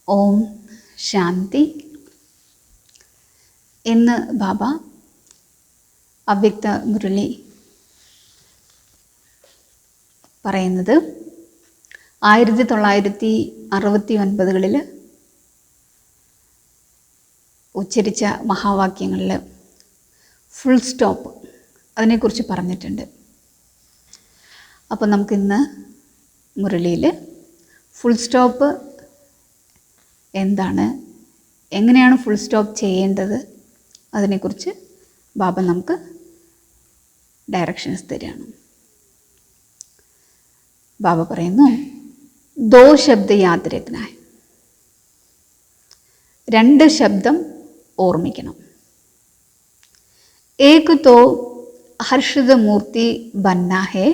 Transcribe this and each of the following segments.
ഓം ശാന്തി. ഇന്ന് ബാബ അവ്യക്ത മുരളി പറയുന്നത് 1969 ഉച്ചരിച്ച മഹാവാക്യങ്ങളിൽ ഫുൾ സ്റ്റോപ്പ് അതിനെക്കുറിച്ച് പറഞ്ഞിട്ടുണ്ട്. അപ്പോൾ നമുക്കിന്ന് മുരളിയിൽ ഫുൾ സ്റ്റോപ്പ് എന്താണ്, എങ്ങനെയാണ് ഫുൾ സ്റ്റോപ്പ് ചെയ്യേണ്ടത്, അതിനെക്കുറിച്ച് ബാബ നമുക്ക് ഡയറക്ഷൻസ് തരികയാണ്. ബാബ പറയുന്നു, ദോ ശബ്ദ യാദ് രഖ്നാ ഹൈ, 2 ശബ്ദം ഓർമ്മിക്കണം. एक तो हर्षद मूर्ति बनना है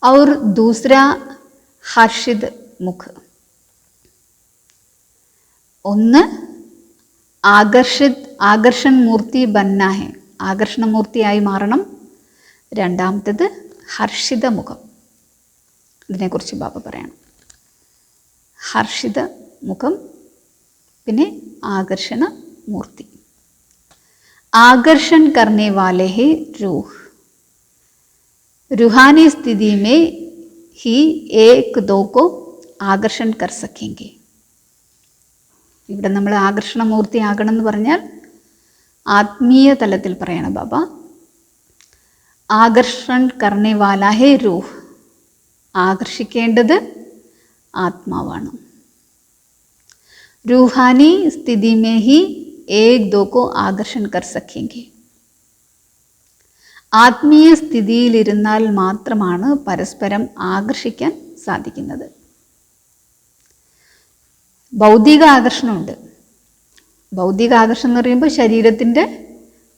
और दूसरा हर्षित मुख. ഒന്ന് ആകർഷൻ മൂർത്തി ബന്ന ഹെ, ആകർഷണമൂർത്തിയായി മാറണം. രണ്ടാമത്തേത് ഹർഷിത മുഖം. ഇതിനെക്കുറിച്ച് ബാബ പറയണം. ഹർഷിത മുഖം, പിന്നെ ആകർഷണ മൂർത്തി. आकर्षण करने वाले हैं रूह, रूहानी स्थिति में ही एक दो को आकर्षण कर सकेंगे. ഇവിടെ നമ്മൾ ആകർഷണമൂർത്തി ആകണം എന്ന് പറഞ്ഞാൽ ആത്മീയ തലത്തിൽ പറയണം ബാബ. ആകർഷൺ കർണേ വാലാ ഹേ റൂഹ്, ആകർഷിക്കേണ്ടത് ആത്മാവാണ്. रूहानी स्थिति में ही एक दो को ആകർഷൺ കർ സക്കേംഗെ. ആത്മീയ സ്ഥിതിയിലിരുന്നാൽ മാത്രമാണ് പരസ്പരം ആകർഷിക്കാൻ സാധിക്കുന്നത്. ഭൗതിക ആകർഷണമുണ്ട്. ഭൗതിക ആകർഷണം എന്ന് പറയുമ്പോൾ ശരീരത്തിൻ്റെ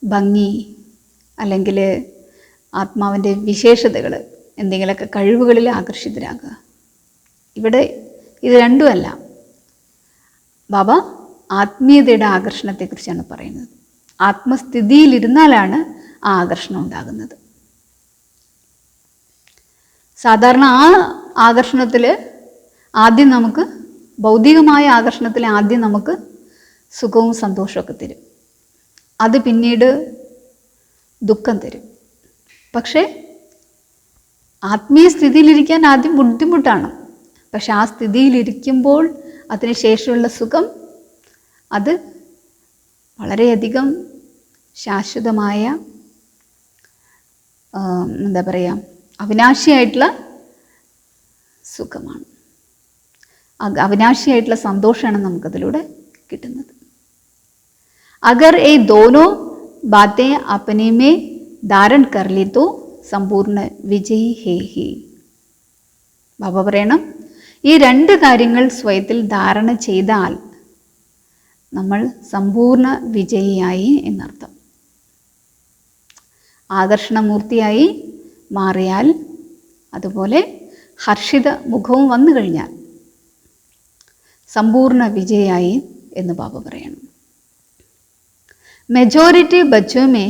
ഭംഗി, അല്ലെങ്കിൽ ആത്മാവിൻ്റെ വിശേഷതകൾ, എന്തെങ്കിലുമൊക്കെ കഴിവുകളിൽ ആകർഷിതരാകുക. ഇവിടെ ഇത് രണ്ടുമല്ല. ബാബ ആത്മീയതയുടെ ആകർഷണത്തെക്കുറിച്ചാണ് പറയുന്നത്. ആത്മസ്ഥിതിയിലിരുന്നാലാണ് ആ ആകർഷണം ഉണ്ടാകുന്നത്. സാധാരണ ആ ആകർഷണത്തിൽ ആദ്യം നമുക്ക്, ഭൗതികമായ ആകർഷണത്തിൽ ആദ്യം നമുക്ക് സുഖവും സന്തോഷമൊക്കെ തരും. അത് പിന്നീട് ദുഃഖം തരും. പക്ഷേ ആത്മീയ സ്ഥിതിയിലിരിക്കാൻ ആദ്യം ബുദ്ധിമുട്ടാണ്. പക്ഷെ ആ സ്ഥിതിയിലിരിക്കുമ്പോൾ അതിനുശേഷമുള്ള സുഖം, അത് വളരെയധികം ശാശ്വതമായ, എന്താ പറയുക, അവിനാശിയായിട്ടുള്ള സുഖമാണ്. അവിനാശിയായിട്ടുള്ള സന്തോഷമാണ് നമുക്കതിലൂടെ കിട്ടുന്നത്. അഗർ ഈ ദോനോ ബാത്തേ അപ്പനെ മേ ധാരൺ കർ ലി തോ സമ്പൂർണ്ണ വിജയി ഹേ ഹി. ബാബ പറയണം, ഈ 2 കാര്യങ്ങൾ സ്വയത്തിൽ ധാരണ ചെയ്താൽ നമ്മൾ സമ്പൂർണ്ണ വിജയിയായി എന്നർത്ഥം. ആകർഷണമൂർത്തിയായി മാറിയാൽ, അതുപോലെ ഹർഷിത മുഖവും വന്നു കഴിഞ്ഞാൽ സമ്പൂർണ്ണ വിജയായി എന്ന് ബാബ പറയണം. മെജോറിറ്റി ബच्चों में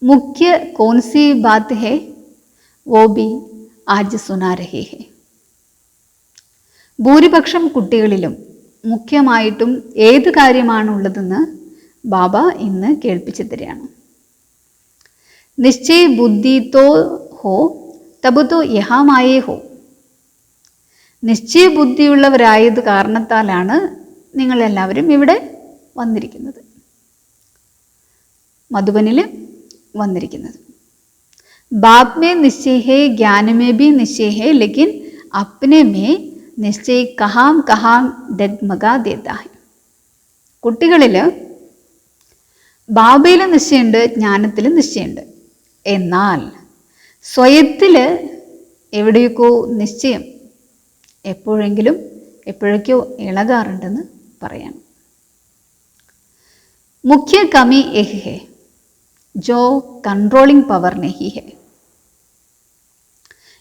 मुख्य कौन सी बात है वो भी आज सुना रही है. ഭൂരിപക്ഷം കുട്ടികളിലും മുഖ്യമായിട്ടും ഏത് കാര്യമാണുള്ളതെന്ന് ബാബ ഇന്ന് കേൾപ്പിച്ചു തരികയാണ്. നിശ്ചയ ബുദ്ധി തോ ഹോ തബ് തോ യഹാമായേ ഹോ. നിശ്ചയ ബുദ്ധിയുള്ളവരായത് കാരണത്താലാണ് നിങ്ങളെല്ലാവരും ഇവിടെ വന്നിരിക്കുന്നത്, മധുബനിൽ വന്നിരിക്കുന്നത്. ബാപ് മേ നിശ്ചയ ഹേ, ജ്ഞാന മേ ഭി നിശ്ചയ ഹേ, ലേക്കിൻ അപ്നെ മേ നിശ്ചയ കഹാം കഹാം ഡഗ്മഗാ ദേതാ ഹൈ. കുട്ടികളിൽ ബാബയിൽ നിശ്ചയമുണ്ട്, ജ്ഞാനത്തിൽ നിശ്ചയമുണ്ട്. എന്നാൽ സ്വയത്തിൽ എവിടെയൊക്കെ നിശ്ചയം എപ്പോഴൊക്കെയോ ഇളകാറുണ്ടെന്ന് പറയണം. മുഖ്യ കമി യഹ് ഹെ ജോ കൺട്രോളിംഗ് പവർ നഹി ഹെ.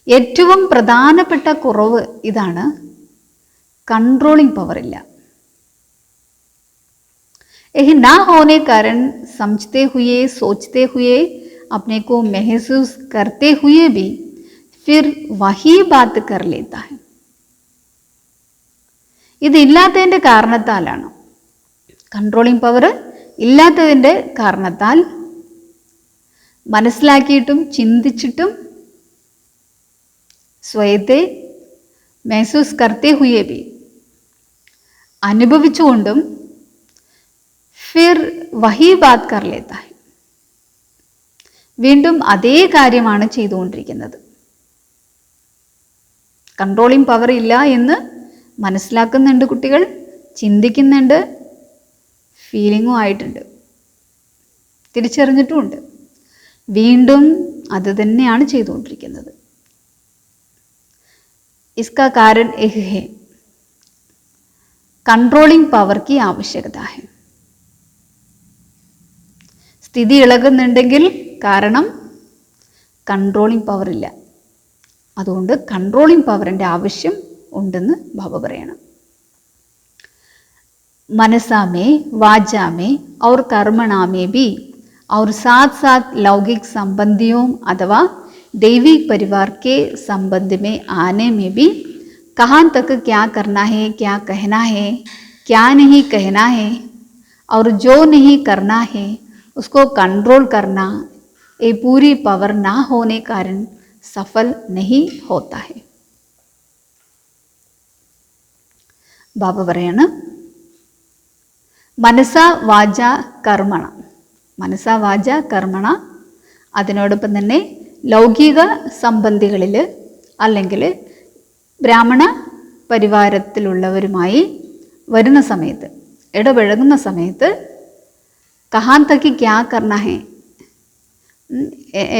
ഏറ്റവും പ്രധാനപ്പെട്ട കുറവ് ഇതാണ്, कंट्रोलिंग पावर इल्ला. यही ना होने कारण समझते हुए, सोचते हुए, अपने को महसूस करते हुए भी फिर वही बात कर लेता है. ഇതില്ലാത്തതിൻ്റെ കാരണത്താലാണ്, കൺട്രോളിംഗ് പവർ ഇല്ലാത്തതിൻ്റെ കാരണത്താൽ മനസ്സിലാക്കിയിട്ടും ചിന്തിച്ചിട്ടും സ്വയത്തെ महसूस करते हुए भी അനുഭവിച്ചുകൊണ്ടും फिर वही बात कर लेता है, വീണ്ടും അതേ കാര്യമാണ് ചെയ്തുകൊണ്ടിരിക്കുന്നത്. കൺട്രോളിംഗ് പവർ ഇല്ല എന്ന് മനസ്സിലാക്കുന്നുണ്ട് കുട്ടികൾ, ചിന്തിക്കുന്നുണ്ട്, ഫീലിങ്ങും ആയിട്ടുണ്ട്, തിരിച്ചറിഞ്ഞിട്ടുമുണ്ട്. വീണ്ടും അത് തന്നെയാണ് ചെയ്തുകൊണ്ടിരിക്കുന്നത്. इसका कारण एक है, कंट्रोलिंग पावर की आवश्यकता है. സ്ഥിതി ഇളകുന്നുണ്ടെങ്കിൽ കാരണം കൺട്രോളിംഗ് പവർ ഇല്ല. അതുകൊണ്ട് കൺട്രോളിംഗ് പവറിൻ്റെ ആവശ്യം ഉണ്ടെന്ന് ബാബ പറയണം. मनसा में, वाचा में और कर्मणा में भी और साथ साथ लौकिक संबंधियों अथवा दैविक परिवार के संबंध में आने में भी कहाँ तक क्या करना है, क्या कहना है, क्या नहीं कहना है और जो नहीं करना है उसको कंट्रोल करना, ये पूरी पावर ना होने कारण सफल नहीं होता है. बाबा പറയാണ്, മനസ വാച കർമ്മണ, മനസ വാച കർമ്മണ, അതിനോടൊപ്പം തന്നെ ലൗകിക സംബന്ധികളിൽ അല്ലെങ്കിൽ ബ്രാഹ്മണ പരിവാരത്തിലുള്ളവരുമായി വരുന്ന സമയത്ത്, ഇടപഴകുന്ന സമയത്ത് കഹാൻ തക്ക് ക്യാ കർണ ഹെ,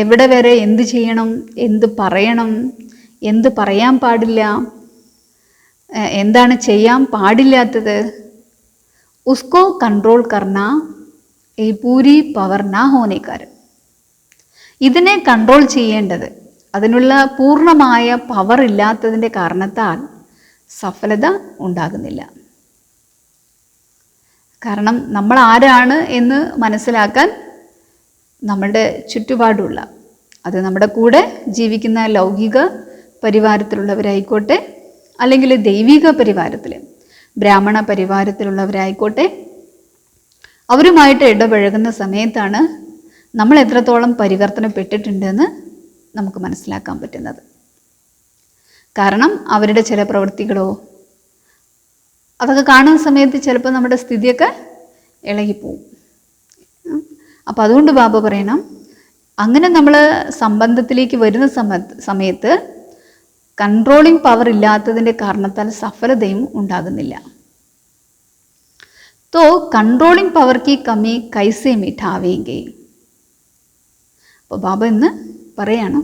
എവിടെ വരെ എന്ത് ചെയ്യണം, എന്ത് പറയണം, എന്ത് പറയാൻ പാടില്ല, എന്താണ് ചെയ്യാൻ പാടില്ലാത്തത്, ഉസ്കോ കൺട്രോൾ കർണ ഈ പൂരി പവർ നാ ഹോനെ കാരണം, ഇതിനെ കൺട്രോൾ ചെയ്യേണ്ടത് അതിനുള്ള പൂർണ്ണമായ പവർ ഇല്ലാത്തതിൻ്റെ കാരണത്താൽ സഫലത ഉണ്ടാകുന്നില്ല. കാരണം നമ്മൾ ആരാണ് എന്ന് മനസ്സിലാക്കാൻ നമ്മുടെ ചുറ്റുപാടുള്ള, അത് നമ്മുടെ കൂടെ ജീവിക്കുന്ന ലൗകിക പരിവാരത്തിലുള്ളവരായിക്കോട്ടെ അല്ലെങ്കിൽ ദൈവിക പരിവാരത്തിൽ ബ്രാഹ്മണ പരിവാരത്തിലുള്ളവരായിക്കോട്ടെ, അവരുമായിട്ട് ഇടപഴകുന്ന സമയത്താണ് നമ്മൾ എത്രത്തോളം പരിവർത്തനപ്പെട്ടിട്ടുണ്ടെന്ന് നമുക്ക് മനസ്സിലാക്കാൻ പറ്റുന്നത്. കാരണം അവരുടെ ചില പ്രവൃത്തികളോ അതൊക്കെ കാണുന്ന സമയത്ത് ചിലപ്പോൾ നമ്മുടെ സ്ഥിതിയൊക്കെ ഇളകിപ്പോവും. അപ്പോൾ അതുകൊണ്ട് ബാബ പറയണം, അങ്ങനെ നമ്മൾ സംബന്ധത്തിലേക്ക് വരുന്ന സമയത്ത് കൺട്രോളിംഗ് പവർ ഇല്ലാത്തതിൻ്റെ കാരണത്താൽ സഫലതയും ഉണ്ടാകുന്നില്ല. तो कंट्रोलिंग पावर की कमी कैसे मिटावेंगे? അപ്പോൾ ബാബ ഇന്ന് പറയാണ്,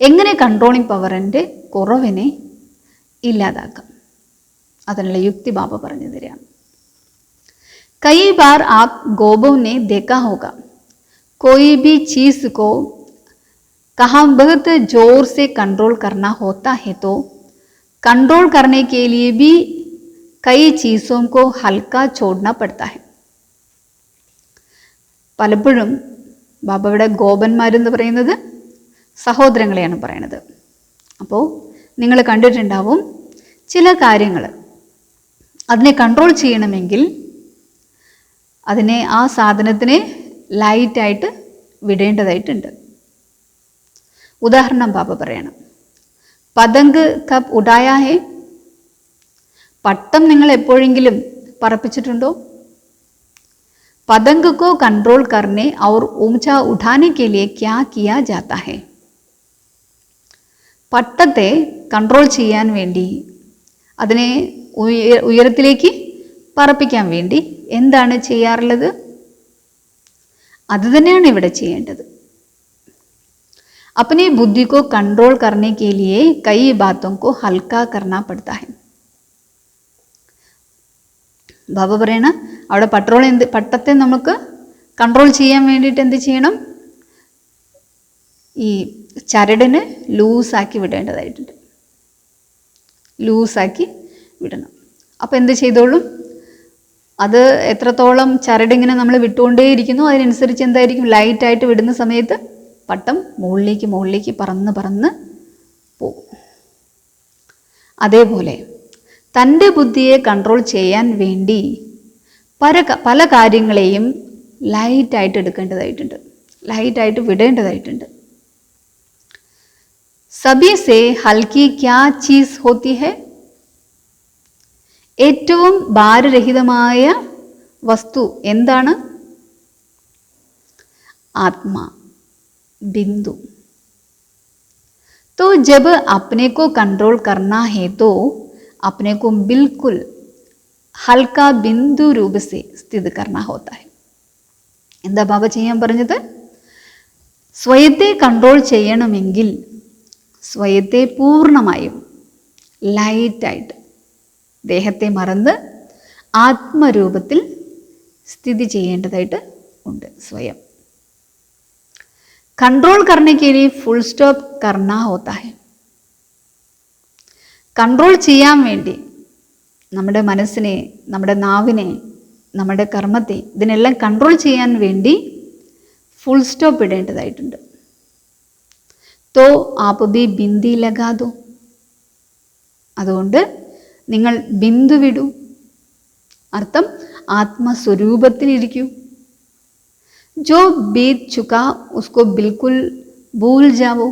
എങ്ങനെ കൺട്രോളിംഗ് പവറിൻ്റെ കുറവിനെ ഇല്ലാതാക്കാം, അതിനുള്ള യുക്തി ബാബ പറഞ്ഞു തരാം. कई बार आप गोबों ने देखा होगा, कोई भी चीज़ को कहाँ बहुत जोर से कंट्रोल करना होता है तो कंट्रोल करने के लिए भी कई चीज़ों को हल्का छोड़ना पड़ता है. പലപ്പോഴും ബാബയുടെ ഗോപന്മാരെന്ന് പറയുന്നത് സഹോദരങ്ങളെയാണ് പറയണത്. അപ്പോൾ നിങ്ങൾ കണ്ടിട്ടുണ്ടാവും, ചില കാര്യങ്ങൾ അതിനെ കൺട്രോൾ ചെയ്യണമെങ്കിൽ അതിനെ ആ സാധനത്തിനെ ലൈറ്റായിട്ട് വിടേണ്ടതായിട്ടുണ്ട്. ഉദാഹരണം ബാബ പറയണം, പതങ്ക് കബ് ഉഡായ ഹേ, പട്ടം നിങ്ങൾ എപ്പോഴെങ്കിലും പറപ്പിച്ചിട്ടുണ്ടോ? पतंग को कंट्रोल करने और ऊंचा उठाने के लिए क्या किया जाता है? പട്ടത്തെ കൺട്രോൾ ചെയ്യാൻ വേണ്ടി, അതിനെ ഉയരത്തിലേക്ക് പറപ്പിക്കാൻ വേണ്ടി എന്താണ് ചെയ്യാറുള്ളത്? അത് തന്നെയാണ് ഇവിടെ ചെയ്യേണ്ടത്. अपनी बुद्धि को कंट्रोल करने के लिए कई बातों को हल्का करना पड़ता है. ബാബ പറയണ, അവിടെ പട്ടത്തെ നമുക്ക് കൺട്രോൾ ചെയ്യാൻ വേണ്ടിയിട്ട് എന്ത് ചെയ്യണം? ഈ ചരടിന് ലൂസാക്കി വിടേണ്ടതായിട്ടുണ്ട്. ലൂസാക്കി വിടണം. അപ്പോൾ എന്ത് ചെയ്തോളും? അത് എത്രത്തോളം ചരടിങ്ങനെ നമ്മൾ വിട്ടുകൊണ്ടേയിരിക്കുന്നു അതിനനുസരിച്ച് എന്തായിരിക്കും? ലൈറ്റായിട്ട് വിടുന്ന സമയത്ത് പട്ടം മുകളിലേക്ക് പറന്ന് പോകും. അതേപോലെ തൻ്റെ ബുദ്ധിയെ കൺട്രോൾ ചെയ്യാൻ വേണ്ടി പല കാര്യങ്ങളെയും ലൈറ്റായിട്ട് എടുക്കേണ്ടതായിട്ടുണ്ട്, ലൈറ്റായിട്ട് വിടേണ്ടതായിട്ടുണ്ട്. സബി സേ ഹൽക്കി ക്യാ ചീസ് ഹോത്തി ഹെ? ഏറ്റവും ഭാരരഹിതമായ വസ്തു എന്താണ്? ആത്മാ, बिंदु. तो जब अपने को कंट्रोल करना है तो अपने को बिल्कुल हल्का बिंदु रूप से स्थित करना होता है. എന്താ ബാബ ചെയ്യാൻ പറഞ്ഞത്? സ്വയത്തെ കൺട്രോൾ ചെയ്യണമെങ്കിൽ സ്വയത്തെ പൂർണ്ണമായും ലൈറ്റായിട്ട് ദേഹത്തെ മറന്ന് ആത്മരൂപത്തിൽ സ്ഥിതി ചെയ്യേണ്ടതായിട്ട് ഉണ്ട്. സ്വയം कंट्रोल करने के लिए फुल स्टॉप करना होता है. കൺട്രോൾ ചെയ്യാൻ വേണ്ടി നമ്മുടെ മനസ്സിനെ, നമ്മുടെ നാവിനെ, നമ്മുടെ കർമ്മത്തെ, ഇതിനെല്ലാം കൺട്രോൾ ചെയ്യാൻ വേണ്ടി ഫുൾ സ്റ്റോപ്പ് ഇടേണ്ടതായിട്ടുണ്ട്. തോ ആപ് ബി ബിന്ദി ലഗാ ദോ. അതുകൊണ്ട് നിങ്ങൾ ബിന്ദു വിടൂ. അർത്ഥം ആത്മസ്വരൂപത്തിലിരിക്കൂ. जो बीत चुका उसको बिल्कुल भूल जाओ.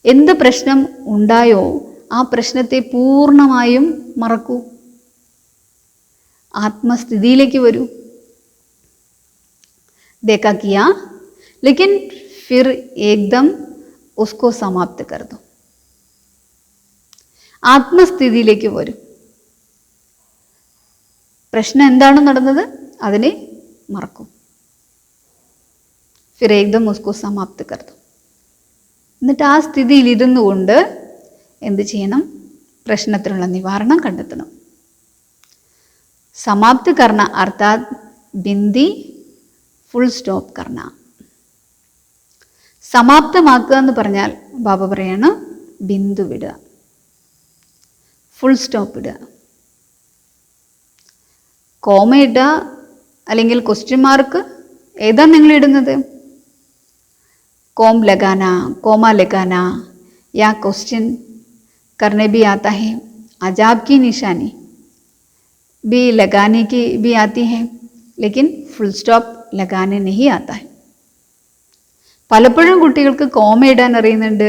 എന്ത് പ്രശ്നം ഉണ്ടായോ ആ പ്രശ്നത്തെ പൂർണ്ണമായും മറക്കൂ. ആത്മസ്ഥിതിയിലേക്ക് വരൂ. देखा किया लेकिन फिर एकदम उसको समाप्त कर दो. ആത്മസ്ഥിതിയിലേക്ക് വരൂ. പ്രശ്നം എന്താണ് നടന്നത് അതിനെ മറക്കൂ. फिर एकदम उसको समाप्त कर दो. എന്നിട്ട് ആ സ്ഥിതിയിൽ ഇരുന്നു കൊണ്ട് എന്ത് ചെയ്യണം? പ്രശ്നത്തിനുള്ള നിവാരണം കണ്ടെത്തണം. സമാപ്ത് കർണ അർത്ഥാത് ബിന്ദി ഫുൾ സ്റ്റോപ്പ് കർണ. സമാപ്തമാക്കുക എന്ന് പറഞ്ഞാൽ ബാബ പറയാണ് ബിന്ദു വിടുക, ഫുൾ സ്റ്റോപ്പ് ഇടുക. കോമ ഇടുക അല്ലെങ്കിൽ ക്വസ്റ്റ്യൻ മാർക്ക് ഏതാണ് നിങ്ങൾ ഇടുന്നത്? कोम लगाना, कोमा लगाना या क्वेश्चन करने भी आता है. अजाब की निशानी भी लगाने की भी आती है लेकिन फुल स्टॉप लगाने नहीं आता है. പലപ്പോഴും കുട്ടികൾക്ക് കോമ ഇടാൻ അറിയുന്നുണ്ട്,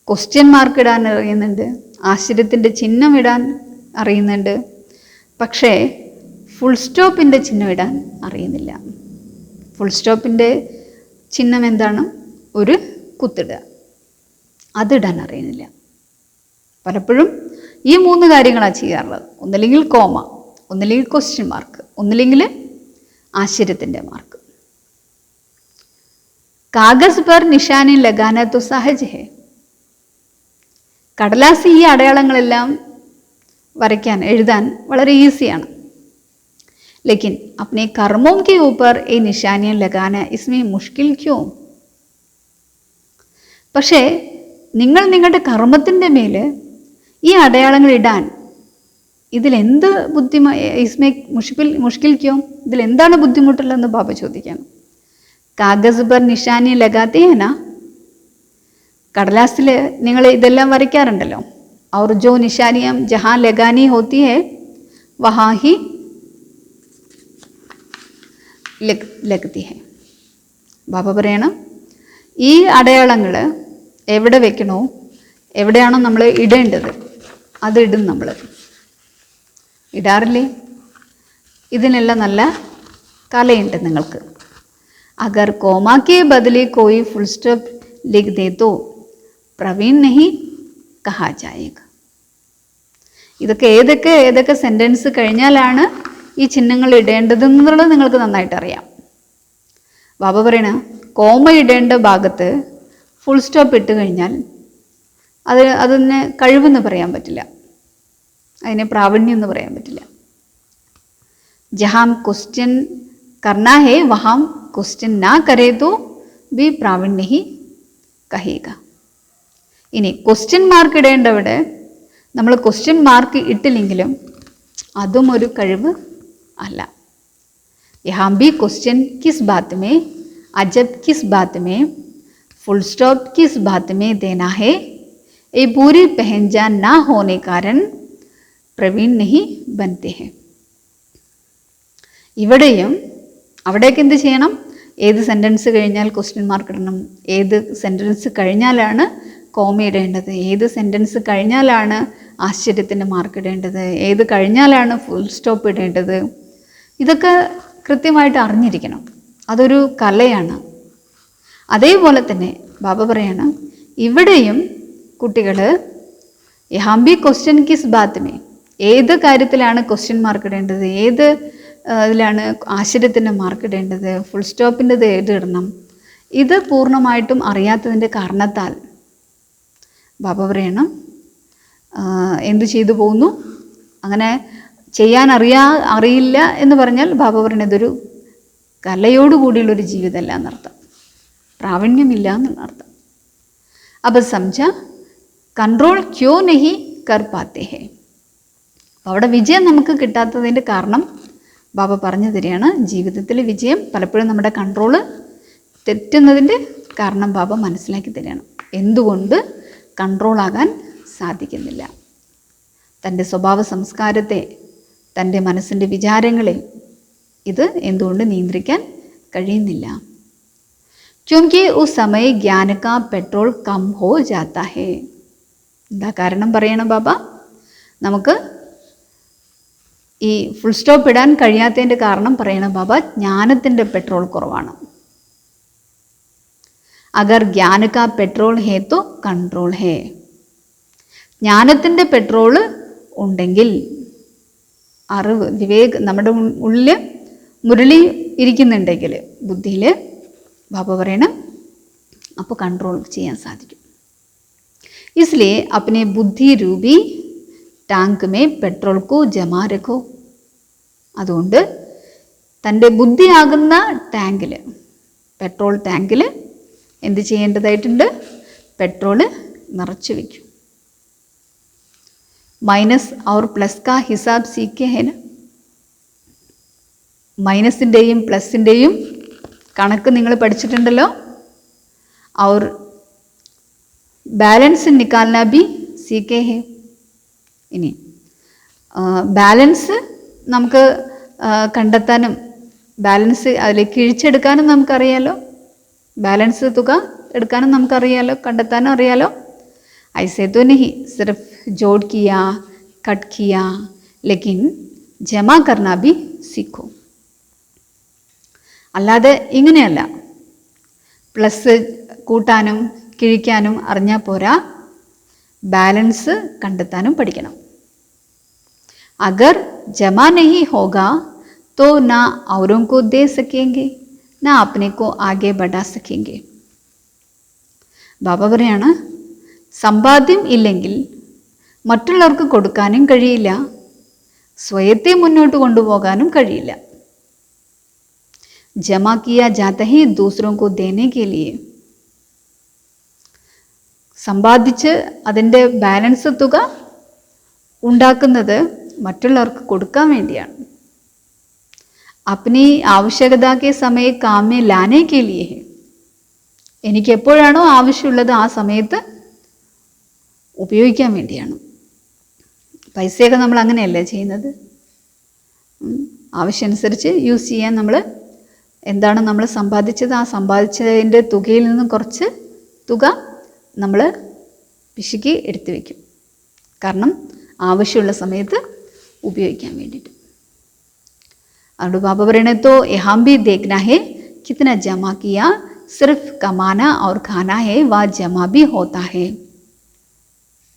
ക്വസ്റ്റ്യൻ മാർക്ക് ഇടാൻ അറിയുന്നുണ്ട്, ആശ്ചര്യത്തിൻ്റെ ചിഹ്നം ഇടാൻ അറിയുന്നുണ്ട്, പക്ഷേ ഫുൾ സ്റ്റോപ്പിൻ്റെ ചിഹ്നം ഇടാൻ അറിയുന്നില്ല. ഫുൾ സ്റ്റോപ്പിൻ്റെ ചിഹ്നം എന്താണ്? ഒരു കുത്തിടുക, അതിടാൻ അറിയുന്നില്ല. പലപ്പോഴും ഈ 3 കാര്യങ്ങളാണ് ചെയ്യാറുള്ളത്. ഒന്നില്ലെങ്കിൽ കോമ, ഒന്നില്ലെങ്കിൽ ക്വസ്റ്റ്യൻ മാർക്ക്, ഒന്നില്ലെങ്കിൽ ആശ്ചര്യത്തിൻ്റെ മാർക്ക്. കാഗസ് പർ നിഷാനി ലഗാന തോ സഹജ് ഹെ. കടലാസിൽ ഈ അടയാളങ്ങളെല്ലാം വരയ്ക്കാൻ, എഴുതാൻ വളരെ ഈസിയാണ്. लेकिन अपने कर्मों के ऊपर ये निशानियां लगाना इसमें मुश्किल क्यों? പക്ഷേ നിങ്ങൾ നിങ്ങളുടെ കർമ്മത്തിൻ്റെ മേൽ ഈ അടയാളങ്ങൾ ഇടാൻ ഇതിലെന്ത് ഇസ്മേ മുഷ്കിൽ ക്യോ? ഇതിലെന്താണ് ബുദ്ധിമുട്ടുള്ളതെന്ന് ബാബ ചോദിക്കുകയാണ്. കാഗസ് പർ നിഷാനി ലഗാത്തേ ഹൈ നാ. കടലാസിൽ നിങ്ങൾ ഇതെല്ലാം വരയ്ക്കാറുണ്ടല്ലോ. और जो निशानियां जहाँ लगानी होती है वहाँ ही ലഗ്തി ഹെ. ബാബ പറയണം ഈ അടയാളങ്ങൾ എവിടെ വെക്കണോ, എവിടെയാണോ നമ്മൾ ഇടേണ്ടത് അതിടും. നമ്മൾ ഇടാറില്ലേ? ഇതിനെല്ലാം നല്ല കലയുണ്ട് നിങ്ങൾക്ക്. അഗർ കോമാക്കെ ബദലി കോയി ഫുൾ സ്റ്റോപ്പ് ലിഖ് ദേ തോ പ്രവീൺ നഹി കഹാ ജായേഗ. ഇതൊക്കെ ഏതൊക്കെ സെൻറ്റൻസ് കഴിഞ്ഞാലാണ് ഈ ചിഹ്നങ്ങൾ ഇടേണ്ടതെന്നുള്ളത് നിങ്ങൾക്ക് നന്നായിട്ട് അറിയാം. ബാബ പറയണ കോമ ഇടേണ്ട ഭാഗത്ത് ഫുൾ സ്റ്റോപ്പ് ഇട്ട് കഴിഞ്ഞാൽ അതിനെ കഴിവെന്ന് പറയാൻ പറ്റില്ല, അതിനെ പ്രാവീണ്യം എന്ന് പറയാൻ പറ്റില്ല. ജഹാം ക്വസ്റ്റ്യൻ കർണ ഹേ വഹാം ക്വസ്റ്റ്യൻ നാ കരേ തോ ബി പ്രാവീണ്യ ഹി കഹേഗ. ഇനി ക്വസ്റ്റ്യൻ മാർക്ക് ഇടേണ്ടവിടെ നമ്മൾ ക്വസ്റ്റ്യൻ മാർക്ക് ഇട്ടില്ലെങ്കിലും അതും ഒരു കഴിവ് अल्ला. यहाँ भी क्वेश्चन किस बात में, अजब किस बात में, फुल स्टॉप किस बात में देना है, ये पूरी पहचान ना होने कारण പ്രവീൺ നഹി ബൻത്തെ ഹെ. ഇവിടെയും അവിടേക്ക് എന്ത് ചെയ്യണം? ഏത് സെൻറ്റൻസ് കഴിഞ്ഞാൽ ക്വസ്റ്റ്യൻ മാർക്ക് ഇടണം, ഏത് സെൻറ്റൻസ് കഴിഞ്ഞാലാണ് കോമ ഇടേണ്ടത്, ഏത് സെൻറ്റൻസ് കഴിഞ്ഞാലാണ് ആശ്ചര്യത്തിൻ്റെ മാർക്ക് ഇടേണ്ടത്, ഏത് കഴിഞ്ഞാലാണ് ഫുൾ സ്റ്റോപ്പ് ഇടേണ്ടത്, ഇതൊക്കെ കൃത്യമായിട്ട് അറിഞ്ഞിരിക്കണം. അതൊരു കലയാണ്. അതേപോലെ തന്നെ ബാബ പറയാണ് ഇവിടെയും കുട്ടികൾ യഹാം B question kiss Baat may, ഏത് കാര്യത്തിലാണ് ക്വസ്റ്റ്യൻ മാർക്ക് ഇടേണ്ടത്, ഏത് ഇതിലാണ് ആശ്ചര്യത്തിൻ്റെ മാർക്ക് ഇടേണ്ടത്, ഫുൾ സ്റ്റോപ്പിൻ്റെത് ഏത് ഇടണം, ഇത് പൂർണ്ണമായിട്ടും അറിയാത്തതിൻ്റെ കാരണത്താൽ ബാബ പറയണം എന്തു ചെയ്തു പോകുന്നു. അങ്ങനെ ചെയ്യാൻ അറിയില്ല എന്ന് പറഞ്ഞാൽ ബാബ പറയുന്നത് ഇതൊരു കലയോടുകൂടിയുള്ളൊരു ജീവിതമല്ല എന്നർത്ഥം, പ്രാവീണ്യമില്ല എന്നുള്ള അർത്ഥം. അപ്പം സംജ കൺട്രോൾ ക്യോ നഹി കർ പാത്തേ ഹെ. അവിടെ വിജയം നമുക്ക് കിട്ടാത്തതിൻ്റെ കാരണം ബാബ പറഞ്ഞു തരികയാണ്. ജീവിതത്തിൽ വിജയം പലപ്പോഴും നമ്മുടെ കൺട്രോള് തെറ്റുന്നതിൻ്റെ കാരണം ബാബ മനസ്സിലാക്കി തരികയാണ്. എന്തുകൊണ്ട് കൺട്രോളാകാൻ സാധിക്കുന്നില്ല, തൻ്റെ സ്വഭാവ സംസ്കാരത്തെ, തൻ്റെ മനസ്സിൻ്റെ വിചാരങ്ങളെ ഇത് എന്തുകൊണ്ട് നിയന്ത്രിക്കാൻ കഴിയുന്നില്ല? ക്യോങ്കി ഉസ് സമയ ജ്ഞാന കാ പെട്രോൾ കം ഹോ ജാത്താ ഹേ. എന്താ കാരണം പറയണം ബാബ? നമുക്ക് ഈ ഫുൾ സ്റ്റോപ്പ് ഇടാൻ കഴിയാത്തതിൻ്റെ കാരണം പറയണം ബാബ, ജ്ഞാനത്തിൻ്റെ പെട്രോൾ കുറവാണ്. അഗർ ജ്ഞാന കാ പെട്രോൾ ഹേ തോ കൺട്രോൾ ഹേ. ജ്ഞാനത്തിൻ്റെ പെട്രോള് ഉണ്ടെങ്കിൽ, അറിവ് നമ്മുടെ ഉള്ളിൽ മുരളി ഇരിക്കുന്നുണ്ടെങ്കിൽ ബുദ്ധിയിൽ, ബാബ പറയണം അപ്പോൾ കൺട്രോൾ ചെയ്യാൻ സാധിക്കും. इसलिए अपने बुद्धि रूपी ടാങ്ക് മേ പെട്രോൾ കോ ജമാ രഖോ. അതുകൊണ്ട് തൻ്റെ ബുദ്ധിയാകുന്ന ടാങ്കിൽ, പെട്രോൾ ടാങ്കിൽ എന്ത് ചെയ്യേണ്ടതായിട്ടുണ്ട്? പെട്രോള് നിറച്ചു വയ്ക്കും. മൈനസ് और പ്ലസ് കാ ഹിസാബ് സീക്കേ ഹേ. മൈനസിൻ്റെയും പ്ലസിൻ്റെയും കണക്ക് നിങ്ങൾ പഠിച്ചിട്ടുണ്ടല്ലോ. और ബാലൻസ് നിക്കാൽന ബി സീക്കേ ഹേ. ഇനി ബാലൻസ് നമുക്ക് കണ്ടെത്താനും ബാലൻസ് അതിലേക്ക് കിഴിച്ചെടുക്കാനും നമുക്കറിയാലോ. ബാലൻസ് തുക എടുക്കാനും നമുക്കറിയാലോ, കണ്ടെത്താനും അറിയാലോ. ऐसे तो नहीं सिर्फ जोड़ किया कट किया, लेकिन जमा करना भी सीखो. അല്ലാതെ ഇങ്ങനെയല്ല, പ്ലസ് കൂട്ടാനും കിഴിക്കാനും അറിഞ്ഞാൽ പോരാ, ബാലൻസ് കണ്ടെത്താനും പഠിക്കണം. अगर जमा नहीं होगा तो ना औरों को दे सकेंगे ना अपने को आगे बढ़ा सकेंगे. ബാബ പറയാണ് സമ്പാദ്യം ഇല്ലെങ്കിൽ മറ്റുള്ളവർക്ക് കൊടുക്കാനും കഴിയില്ല, സ്വയത്തെ മുന്നോട്ട് കൊണ്ടുപോകാനും കഴിയില്ല. ജമാ കിയാ ജാത്ത ഹി ദൂസറോं को देने के लिए. സമ്പാദിച്ച് അതിൻ്റെ ബാലൻസ് തുക ഉണ്ടാക്കുന്നത് മറ്റുള്ളവർക്ക് കൊടുക്കാൻ വേണ്ടിയാണ്. अपनी आवश्यकता के समय काम में लाने के लिए है. എനിക്ക് എപ്പോഴാണോ ആവശ്യമുള്ളത് ആ സമയത്ത് ഉപയോഗിക്കാൻ വേണ്ടിയാണ്. പൈസയൊക്കെ നമ്മൾ അങ്ങനെയല്ലേ ചെയ്യുന്നത്? ആവശ്യമനുസരിച്ച് യൂസ് ചെയ്യാൻ നമ്മൾ എന്താണ് നമ്മൾ സമ്പാദിച്ചത്, ആ സമ്പാദിച്ചതിൻ്റെ തുകയിൽ നിന്ന് കുറച്ച് തുക നമ്മൾ പിശുക്കി എടുത്തു വയ്ക്കും. കാരണം ആവശ്യമുള്ള സമയത്ത് ഉപയോഗിക്കാൻ വേണ്ടിയിട്ട്. അതുകൊണ്ട് ബാബ പറയണേ തോ യഹാം ഭി ദേഖ്നാ ഹേ കിतना जमा किया, सिर्फ कमाना और खाना है वह जमा भी होता है.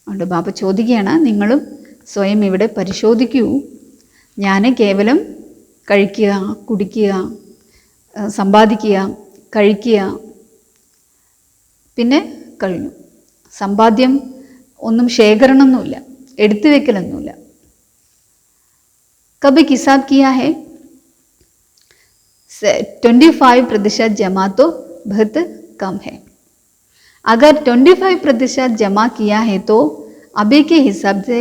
അതുകൊണ്ട് ബാബ ചോദിക്കുകയാണ്, നിങ്ങളും സ്വയം ഇവിടെ പരിശോധിക്കൂ. ഞാൻ കേവലം കഴിക്കുക, കുടിക്കുക, സമ്പാദിക്കുക, കഴിക്കുക, പിന്നെ കഴിഞ്ഞു. സമ്പാദ്യം ഒന്നും ശേഖരണമൊന്നുമില്ല, എടുത്തു വെക്കലൊന്നുമില്ല. कभी हिसाब किया है 25% जमा तो बहुत कम है. अगर 25% जमा किया है तो अभी के हिसाब से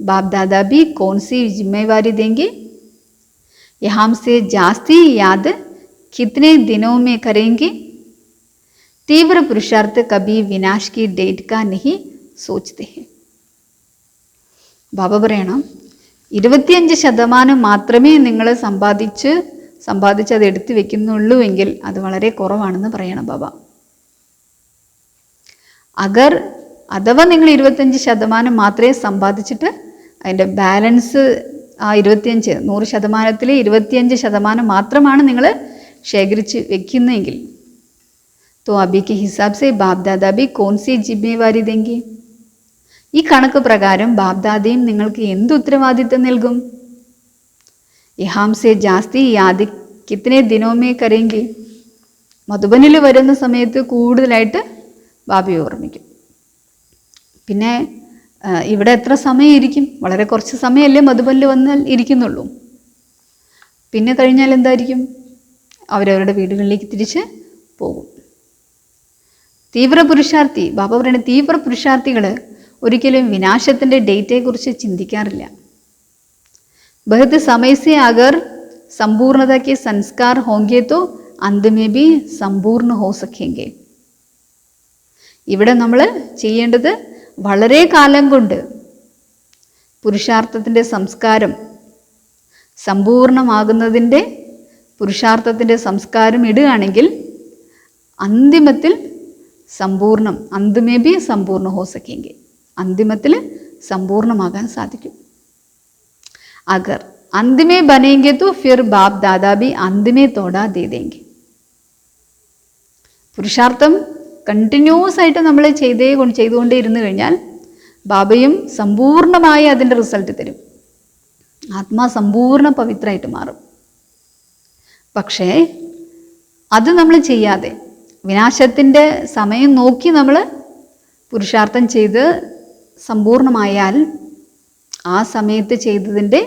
बाप दादा भी कौन सी जिम्मेवारी देंगे? यहाँ से जास्ती याद कितने दिनों में करेंगे? तीव्र पुरुषार्थ कभी विनाश की डेट का नहीं सोचते हैं. ബാബ പറയണം, 25% മാത്രമേ നിങ്ങൾ സമ്പാദിച്ച് അത് എടുത്തു വെക്കുന്നുള്ളൂ എങ്കിൽ അത് വളരെ കുറവാണെന്ന് പറയണം ബാബ. അഥവാ നിങ്ങൾ 25% മാത്രമേ സമ്പാദിച്ചിട്ട് അതിൻ്റെ ബാലൻസ് ആ 100%-ൽ 25% മാത്രമാണ് നിങ്ങൾ ശേഖരിച്ച് വെക്കുന്നതെങ്കിൽ तो अभी के हिसाब से बाप दादा भी कौन सी जिम्मेवारी देंगे? ഈ കണക്ക് പ്രകാരം ബാപ്ദാദയും നിങ്ങൾക്ക് എന്ത് ഉത്തരവാദിത്തം നൽകും? യഹാം സെ ജാസ്തി യാദ് കിത്തനെ ദിനോമേ കരേങ്കി? മധുബനിൽ വരുന്ന സമയത്ത് കൂടുതലായിട്ട് ബാബയെ ഓർമ്മിക്കും. പിന്നെ ഇവിടെ എത്ര സമയം ഇരിക്കും? വളരെ കുറച്ച് സമയമല്ലേ മധുബനിൽ വന്നാൽ ഇരിക്കുന്നുള്ളൂ. പിന്നെ കഴിഞ്ഞാൽ എന്തായിരിക്കും? അവരവരുടെ വീടുകളിലേക്ക് തിരിച്ച് പോകും. തീവ്ര പുരുഷാർത്ഥി, ബാബ പറയുന്ന തീവ്ര പുരുഷാർത്ഥികൾ ഒരിക്കലും വിനാശത്തിൻ്റെ ഡേറ്റയെക്കുറിച്ച് ചിന്തിക്കാറില്ല. ബഹുത് സമയസേ അഗർ സമ്പൂർണത കെ സംസ്കാർ ഹോങ്കെ തോ അന്ത് മേ ബി സമ്പൂർണ്ണ ഹോ സക്കേങ്കെ. ഇവിടെ നമ്മൾ ചെയ്യേണ്ടത് വളരെ കാലം കൊണ്ട് പുരുഷാർത്ഥത്തിൻ്റെ സംസ്കാരം സമ്പൂർണമാകുന്നതിൻ്റെ പുരുഷാർത്ഥത്തിൻ്റെ സംസ്കാരം ഇടുകയാണെങ്കിൽ അന്തിമത്തിൽ സമ്പൂർണം അന്തിമേ ബി സമ്പൂർണ്ണ ഹോ സക്കേങ്കെ, അന്തിമത്തിൽ സമ്പൂർണമാകാൻ സാധിക്കും. അഗർ അന്തിമേ ബനേങ്കെ തോ ഫിർ ബാപ് ദാദാ ബി അന്തിമേ തോടാ ദേ ദേങ്കെ. പുരുഷാർത്ഥം കണ്ടിന്യൂസ് ആയിട്ട് നമ്മൾ ചെയ്തുകൊണ്ടേ ഇരുന്നു കഴിഞ്ഞാൽ ബാബയും സമ്പൂർണമായി അതിൻ്റെ റിസൾട്ട് തരും. ആത്മാ സമ്പൂർണ്ണ പവിത്രമായിട്ട് മാറും. പക്ഷേ അത് നമ്മൾ ചെയ്യാതെ വിനാശത്തിൻ്റെ സമയം നോക്കി നമ്മൾ പുരുഷാർത്ഥം ചെയ്ത് സമ്പൂർണമായാൽ ആ സമയത്ത് ചെയ്തതിൻ്റെ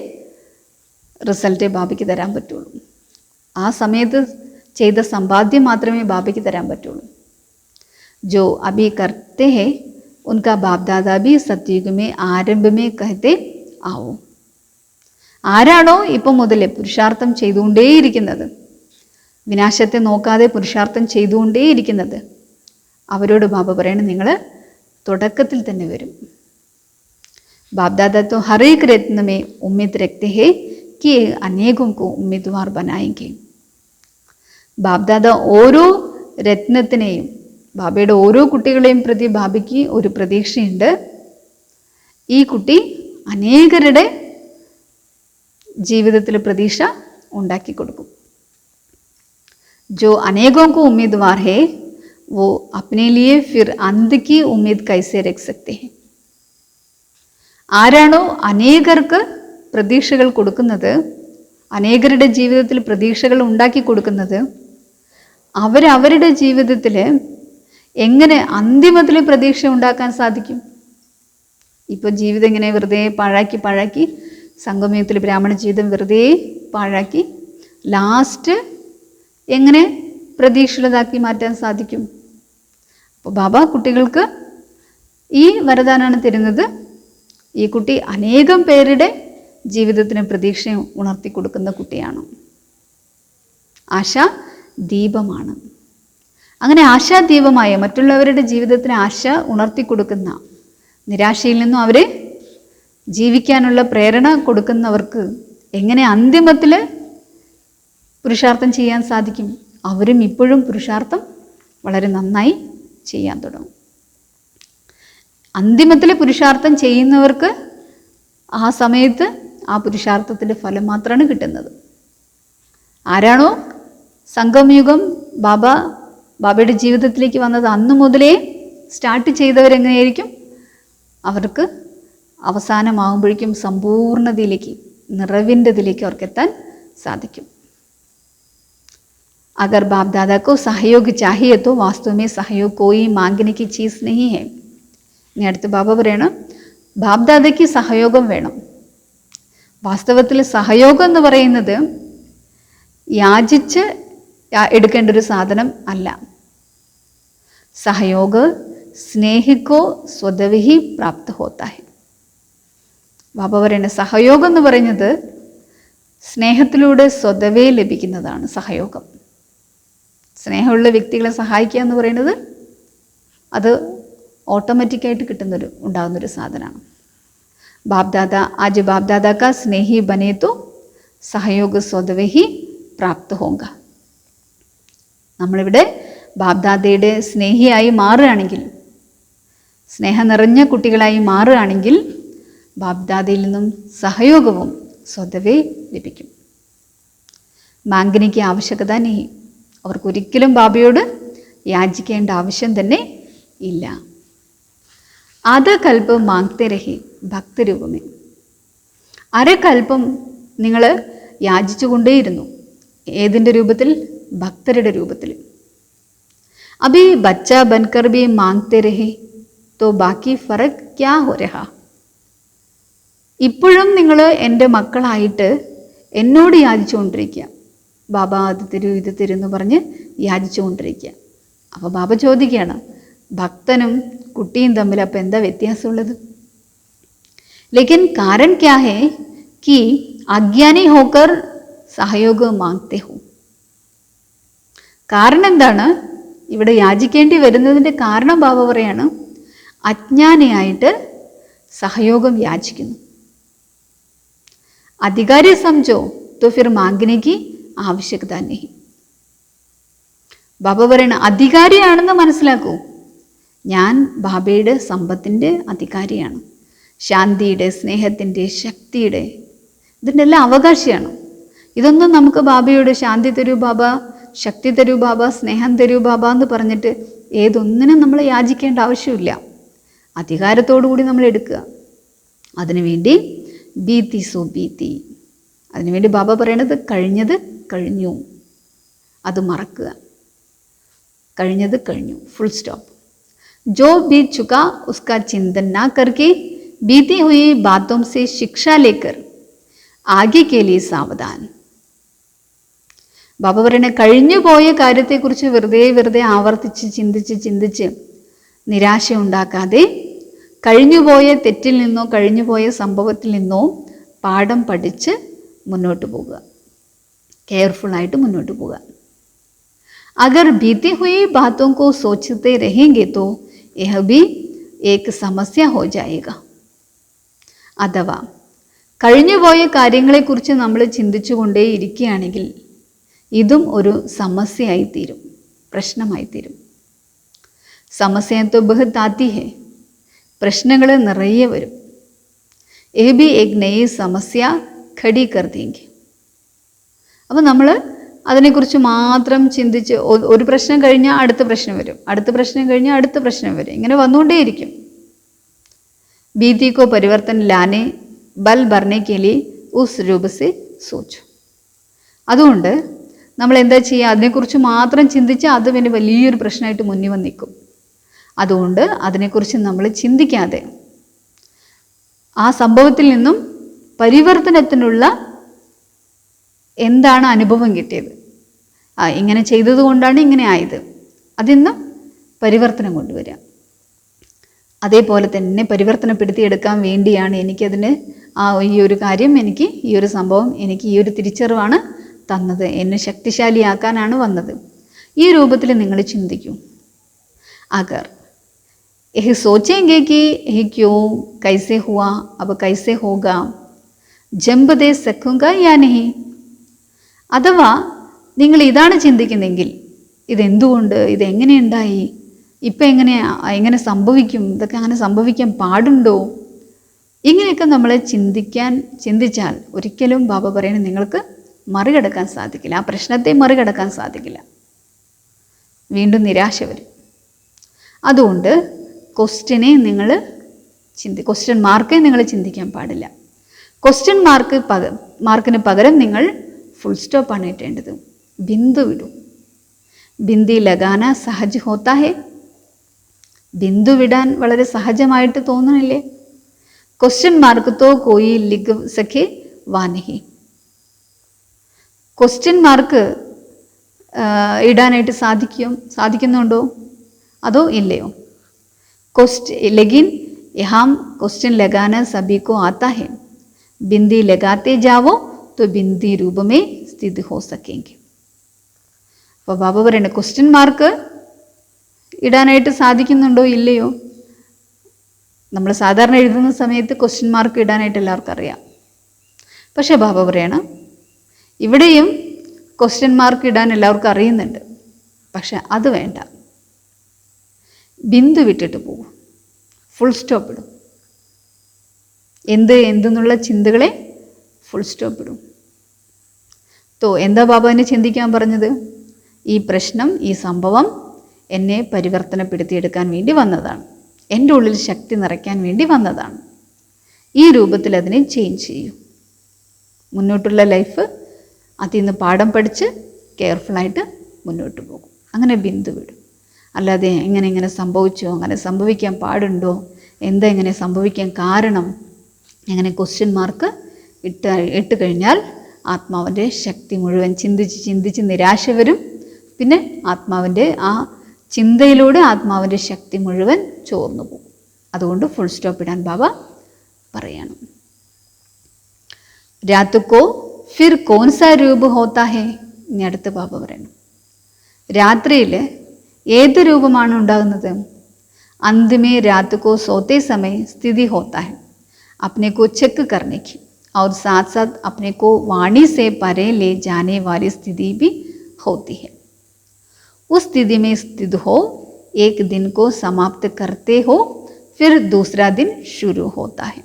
റിസൾട്ടേ ബാബയ്ക്ക് തരാൻ പറ്റുള്ളൂ. ആ സമയത്ത് ചെയ്ത സമ്പാദ്യം മാത്രമേ ബാബയ്ക്ക് തരാൻ പറ്റുള്ളൂ. ജോ അഭി കർത്തെ ഹെ ഉൻകാ ബാപ് ദാദാ ബി സത്യുഗമേ ആരംഭമേ കഹത്തെ ആവോ. ആരാണോ ഇപ്പം മുതലേ പുരുഷാർത്ഥം ചെയ്തുകൊണ്ടേയിരിക്കുന്നത്, വിനാശത്തെ നോക്കാതെ പുരുഷാർത്ഥം ചെയ്തുകൊണ്ടേയിരിക്കുന്നത്, അവരോട് ബാബ പറയണം നിങ്ങൾ തുടക്കത്തിൽ തന്നെ വരും. ബാപ് ദാദാ തോ ഹർ ഏക് രത്ന മേ ഉമ്മീദ് രഖ്തേ ഹേ कि अनेकों को उम्मीदवार बनाएंगे. ബാപ് ദാദ ഓരോ രത്നത്തിനെയും, ബാബയുടെ ഓരോ കുട്ടികളെയും പ്രതി ബാബയ്ക്ക് ഒരു പ്രതീക്ഷയുണ്ട്. ഈ കുട്ടി അനേകരുടെ ജീവിതത്തിൽ പ്രതീക്ഷ ഉണ്ടാക്കി കൊടുക്കും. जो अनेकों को उम्मीदवार है वो अपने लिए फिर अंत की उम्मीद कैसे रख सकते हैं? ആരാണോ അനേകർക്ക് പ്രതീക്ഷകൾ കൊടുക്കുന്നത്, അനേകരുടെ ജീവിതത്തിൽ പ്രതീക്ഷകൾ ഉണ്ടാക്കി കൊടുക്കുന്നത്, അവരവരുടെ ജീവിതത്തിൽ എങ്ങനെ അന്തിമത്തിൽ പ്രതീക്ഷ ഉണ്ടാക്കാൻ സാധിക്കും? ഇപ്പോൾ ജീവിതം ഇങ്ങനെ വെറുതെ പാഴാക്കി സംഗമയുഗത്തിൽ ബ്രാഹ്മണ ജീവിതം വെറുതെ പാഴാക്കി ലാസ്റ്റ് എങ്ങനെ പ്രതീക്ഷയുള്ളതാക്കി മാറ്റാൻ സാധിക്കും? അപ്പോൾ ബാബ കുട്ടികൾക്ക് ഈ വരദാനമാണ് തരുന്നത്. ഈ കുട്ടി അനേകം പേരുടെ ജീവിതത്തിന് പ്രതീക്ഷ ഉണർത്തി കൊടുക്കുന്ന കുട്ടിയാണ്. ആശാ ദീപമാണ്. അങ്ങനെ ആശാദീപമായ മറ്റുള്ളവരുടെ ജീവിതത്തിന് ആശ ഉണർത്തി കൊടുക്കുന്ന, നിരാശയിൽ നിന്നും അവരെ ജീവിക്കാനുള്ള പ്രേരണ കൊടുക്കുന്നവർക്ക് എങ്ങനെ അന്തിമത്തിൽ പുരുഷാർത്ഥം ചെയ്യാൻ സാധിക്കും? അവരും ഇപ്പോഴും പുരുഷാർത്ഥം വളരെ നന്നായി ചെയ്യാൻ തുടങ്ങും. അന്തിമത്തിൽ പുരുഷാർത്ഥം ചെയ്യുന്നവർക്ക് ആ സമയത്ത് ആ പുരുഷാർത്ഥത്തിൻ്റെ ഫലം മാത്രമാണ് കിട്ടുന്നത്. ആരാണോ സംഗമയുഗം ബാബയുടെ ജീവിതത്തിലേക്ക് വന്നത് അന്നു മുതലേ സ്റ്റാർട്ട് ചെയ്തവരെങ്ങനെയായിരിക്കും? അവർക്ക് അവസാനമാകുമ്പോഴേക്കും സമ്പൂർണ്ണതയിലേക്ക്, നിറവിൻ്റെതിലേക്ക് അവർക്ക് എത്താൻ സാധിക്കും. अगर बाप दादा को सहयोग चाहिए तो वास्तव में सहयोग कोई मांगने की चीज़ नहीं है. ഇനി അടുത്ത് ബാബ പറയണം, ബാപ് ദാദയ്ക്ക് സഹയോഗം വേണം. വാസ്തവത്തിൽ സഹയോഗം എന്ന് പറയുന്നത് യാചിച്ച് എടുക്കേണ്ട ഒരു സാധനം അല്ല. സഹയോഗ സ്നേഹിക്കോ സ്വതവഹി പ്രാപ്ത ഹോത്താ ഹെ. ബാബ പറയുന്ന സഹയോഗം എന്ന് പറയുന്നത് സ്നേഹത്തിലൂടെ സ്വതവേ ലഭിക്കുന്നതാണ് സഹയോഗം. സ്നേഹമുള്ള വ്യക്തികളെ സഹായിക്കുക എന്ന് പറയുന്നത് അത് ഓട്ടോമാറ്റിക്കായിട്ട് ഉണ്ടാകുന്നൊരു സാധനമാണ്. बाप दादा आज बाप दादा का स्नेही बने तो सहयोग സ്വതവേ ही प्राप्त होगा. നമ്മളിവിടെ ബാപ്ദാദയുടെ സ്നേഹിയായി മാറുകയാണെങ്കിൽ, സ്നേഹം നിറഞ്ഞ കുട്ടികളായി മാറുകയാണെങ്കിൽ ബാപ്ദാദയിൽ നിന്നും സഹയോഗവും സ്വതവേ ലഭിക്കും. മാംഗനിക്ക് ആവശ്യകത നെഹി, അവർക്കൊരിക്കലും ബാബയോട് യാചിക്കേണ്ട ആവശ്യം തന്നെ ഇല്ല. ആധകൽപ്പം മാങ്തേ രഹി ഭക്തരൂപമേ, അരകൽപ്പം നിങ്ങൾ യാചിച്ചു കൊണ്ടേയിരുന്നു. ഏതിൻ്റെ രൂപത്തിൽ? ഭക്തരുടെ രൂപത്തിൽ. അഭി ബച്ച ബൻകർ ഭി മാങ്തേ രഹി തോ ബാക്കി ഫറക് ക്യാ ഹോ രഹാ. ഇപ്പോഴും നിങ്ങൾ എൻ്റെ മക്കളായിട്ട് എന്നോട് യാചിച്ചുകൊണ്ടിരിക്കുക. ബാബ അത് തരൂ ഇത് തരൂ എന്ന് പറഞ്ഞ് യാചിച്ചുകൊണ്ടിരിക്കുക. അപ്പോൾ ബാബ ചോദിക്കുകയാണ്, ഭക്തനും കുട്ടിയും തമ്മിൽ അപ്പം എന്താ വ്യത്യാസമുള്ളത്? ലേക്കിൻ കാരൺ ക്യാ ഹേ കി അജ്ഞാനി ഹോക്കർ സഹയോഗ മാങ്തേ ഹോ. കാരണം എന്താണ് ഇവിടെ യാചിക്കേണ്ടി വരുന്നതിൻ്റെ കാരണം? ബാബ പറയാണ്, അജ്ഞാനിയായിട്ട് സഹയോഗം യാചിക്കുന്നു. അധികാരി സമझो तो फिर मांगने की आवश्यकता नहीं. ബാബ പറയണ അധികാരിയാണെന്ന് മനസ്സിലാക്കൂ. ഞാൻ ബാബയുടെ സമ്പത്തിൻ്റെ അധികാരിയാണ്, ശാന്തിയുടെ, സ്നേഹത്തിൻ്റെ, ശക്തിയുടെ, ഇതിൻ്റെ എല്ലാം അവകാശിയാണ്. ഇതൊന്നും നമുക്ക് ബാബയോട് ശാന്തി തരൂ ബാബ, ശക്തി തരൂ ബാബ, സ്നേഹം തരൂ ബാബ എന്ന് പറഞ്ഞിട്ട് ഏതൊന്നിനും നമ്മൾ യാചിക്കേണ്ട ആവശ്യമില്ല. അധികാരത്തോടു കൂടി നമ്മൾ എടുക്കുക. അതിനുവേണ്ടി ബീത്തി സോ ബീത്തി, അതിനുവേണ്ടി ബാബ പറയണത് കഴിഞ്ഞത് കഴിഞ്ഞു, അത് മറക്കുക. കഴിഞ്ഞത് കഴിഞ്ഞു, ഫുൾ സ്റ്റോപ്പ്. जो बीत चुका उसका चिंतन ना करके बीती हुई बातों से शिक्षा लेकर आगे के लिए सावधान. ബാബ പറയണ കഴിഞ്ഞു പോയ കാര്യത്തെക്കുറിച്ച് വെറുതെ ആവർത്തിച്ച് ചിന്തിച്ച് നിരാശ ഉണ്ടാക്കാതെ കഴിഞ്ഞുപോയ തെറ്റിൽ നിന്നോ കഴിഞ്ഞുപോയ സംഭവത്തിൽ നിന്നോ പാഠം പഠിച്ച് മുന്നോട്ട് പോകുക, കെയർഫുള്ളായിട്ട് മുന്നോട്ട് പോകുക. अगर बीती हुई बातों को सोचते रहेंगे तो यह भी एक समस्या हो जाएगा. അഥവാ കഴിഞ്ഞുപോയ കാര്യങ്ങളെക്കുറിച്ച് നമ്മൾ ചിന്തിച്ചു കൊണ്ടേ ഇരിക്കുകയാണെങ്കിൽ ഇതും ഒരു സമസ്യയായിത്തീരും, പ്രശ്നമായിത്തീരും. സമസ്യ तो बहुत आती है, പ്രശ്നങ്ങൾ നിറയെ വരും. ये भी एक नई समस्या खड़ी कर देंगे. അപ്പോൾ നമ്മൾ അതിനെക്കുറിച്ച് മാത്രം ചിന്തിച്ച് ഒരു പ്രശ്നം കഴിഞ്ഞാൽ അടുത്ത പ്രശ്നം വരും, അടുത്ത പ്രശ്നം കഴിഞ്ഞാൽ അടുത്ത പ്രശ്നം വരും, ഇങ്ങനെ വന്നുകൊണ്ടേയിരിക്കും. ഭീതി കോ പരിവർത്തൻ ലാനെ ബൽ ഭർനെ കെ ലിയെ ഉസ് രൂപ സെ സോച്ചോ. അതുകൊണ്ട് നമ്മൾ എന്താ ചെയ്യുക? അതിനെക്കുറിച്ച് മാത്രം ചിന്തിച്ച് അത് പിന്നെ വലിയൊരു പ്രശ്നമായിട്ട് മുന്നിൽ വന്ന് നിൽക്കും. അതുകൊണ്ട് അതിനെക്കുറിച്ച് നമ്മൾ ചിന്തിക്കാതെ ആ സംഭവത്തിൽ നിന്നും പരിവർത്തനത്തിനുള്ള എന്താണ് അനുഭവം കിട്ടിയത്, ഇങ്ങനെ ചെയ്തത് കൊണ്ടാണ് ഇങ്ങനെ ആയത്, അതിന്ന് പരിവർത്തനം കൊണ്ടുവരിക. അതേപോലെ തന്നെ പരിവർത്തനപ്പെടുത്തിയെടുക്കാൻ വേണ്ടിയാണ് എനിക്കതിന് ഈ ഒരു കാര്യം, എനിക്ക് ഈ ഒരു സംഭവം, എനിക്ക് ഈ ഒരു തിരിച്ചറിവാണ് തന്നത്, എന്നെ ശക്തിശാലിയാക്കാനാണ് വന്നത്. ഈ രൂപത്തിൽ നിങ്ങൾ ചിന്തിക്കൂ. അഗർ यह सोचेंगे कि यह क्यों कैसे हुआ, अब कैसे होगा, जंप दे सकूंगा या नहीं. അഥവാ നിങ്ങൾ ഇതാണ് ചിന്തിക്കുന്നെങ്കിൽ ഇതെന്തുകൊണ്ട്, ഇതെങ്ങനെയുണ്ടായി, ഇപ്പം എങ്ങനെ സംഭവിക്കും, ഇതൊക്കെ അങ്ങനെ സംഭവിക്കാൻ പാടുണ്ടോ, ഇങ്ങനെയൊക്കെ നമ്മളെ ചിന്തിച്ചാൽ ഒരിക്കലും ബാബ പറയണ നിങ്ങൾക്ക് മറികടക്കാൻ സാധിക്കില്ല, ആ പ്രശ്നത്തെ മറികടക്കാൻ സാധിക്കില്ല, വീണ്ടും നിരാശ വരും. അതുകൊണ്ട് ക്വസ്റ്റ്യൻ മാർക്കേ നിങ്ങൾ ചിന്തിക്കാൻ പാടില്ല. ക്വസ്റ്റ്യൻ മാർക്കിന് പകരം നിങ്ങൾ ഫുൾ സ്റ്റോപ്പാണ് ഇട്ടേണ്ടത്. ബിന്ദു വിടും. ബിന്ദി ലഗാന സഹജ് ഹോത്താ ഹേ. ബിന്ദു വിടാൻ വളരെ സഹജമായിട്ട് തോന്നണില്ലേ? ക്വസ്റ്റ്യൻ മാർക്ക് തോ കോയി ലിഖ് സഖേ വാ നഹി. ക്വസ്റ്റ്യൻ മാർക്ക് ഇടാനായിട്ട് സാധിക്കുന്നുണ്ടോ അതോ ഇല്ലയോ? लेकिन यहाँ क्वेश्चन लगाना सभी को आता है. बिंदी लगाते जाओ तो बिंदी रूप में स्थित हो सकेंगे. അപ്പോൾ ബാബ പറയണ ക്വസ്റ്റ്യൻ മാർക്ക് ഇടാനായിട്ട് സാധിക്കുന്നുണ്ടോ ഇല്ലയോ? നമ്മൾ സാധാരണ എഴുതുന്ന സമയത്ത് ക്വസ്റ്റ്യൻ മാർക്ക് ഇടാനായിട്ട് എല്ലാവർക്കും അറിയാം. പക്ഷേ ബാബ പറയണം, ഇവിടെയും ക്വസ്റ്റ്യൻ മാർക്ക് ഇടാൻ എല്ലാവർക്കും അറിയുന്നുണ്ട്. പക്ഷെ അത് വേണ്ട, ബിന്ദു വിട്ടിട്ട് പോകും, ഫുൾ സ്റ്റോപ്പ് ഇടും. എന്തെന്നുള്ള ചിന്തകളെ ഫുൾ സ്റ്റോപ്പ് ഇടും. എന്താ ബാബ എന്നെ ചിന്തിക്കാൻ പറഞ്ഞത്? ഈ പ്രശ്നം, ഈ സംഭവം എന്നെ പരിവർത്തനപ്പെടുത്തിയെടുക്കാൻ വേണ്ടി വന്നതാണ്, എൻ്റെ ഉള്ളിൽ ശക്തി നിറയ്ക്കാൻ വേണ്ടി വന്നതാണ്. ഈ രൂപത്തിൽ അതിനെ ചേഞ്ച് ചെയ്യും. മുന്നോട്ടുള്ള ലൈഫ് അതിൽ നിന്ന് പാഠം പഠിച്ച് കെയർഫുള്ളായിട്ട് മുന്നോട്ട് പോകും. അങ്ങനെ ബിന്ദു വിടും. അല്ലാതെ ഇങ്ങനെ സംഭവിച്ചോ, അങ്ങനെ സംഭവിക്കാൻ പാടുണ്ടോ, എന്താ ഇങ്ങനെ സംഭവിക്കാൻ കാരണം, അങ്ങനെ ക്വസ്റ്റ്യൻ മാർക്ക് ഇട്ട് കഴിഞ്ഞാൽ ആത്മാവിൻ്റെ ശക്തി മുഴുവൻ ചിന്തിച്ച് നിരാശ വരും. പിന്നെ ആത്മാവിൻ്റെ ആ ചിന്തയിലൂടെ ആത്മാവിൻ്റെ ശക്തി മുഴുവൻ ചോർന്നു പോകും. അതുകൊണ്ട് ഫുൾ സ്റ്റോപ്പ് ഇടാൻ ബാബ പറയണം. രാത്രിക്കോ ഫിർ കോൺ സാ രൂപ ഹോത്താ ഹേ? ഇനി അടുത്ത ബാബ പറയണം, രാത്രിയിൽ ഏത് രൂപമാണ് ഉണ്ടാകുന്നത്? അന്തിമേ രാത്രിക്കോ സോത്തെ സമയ സ്ഥിതി ഹോത്താ ഹേ अपने को चेक करने की और साथ साथ अपने को वाणी से परे ले जाने वाली स्थिति भी होती है. उस स्थिति में स्थित हो, एक दिन को समाप्त करते हो, फिर दूसरा दिन शुरू होता है.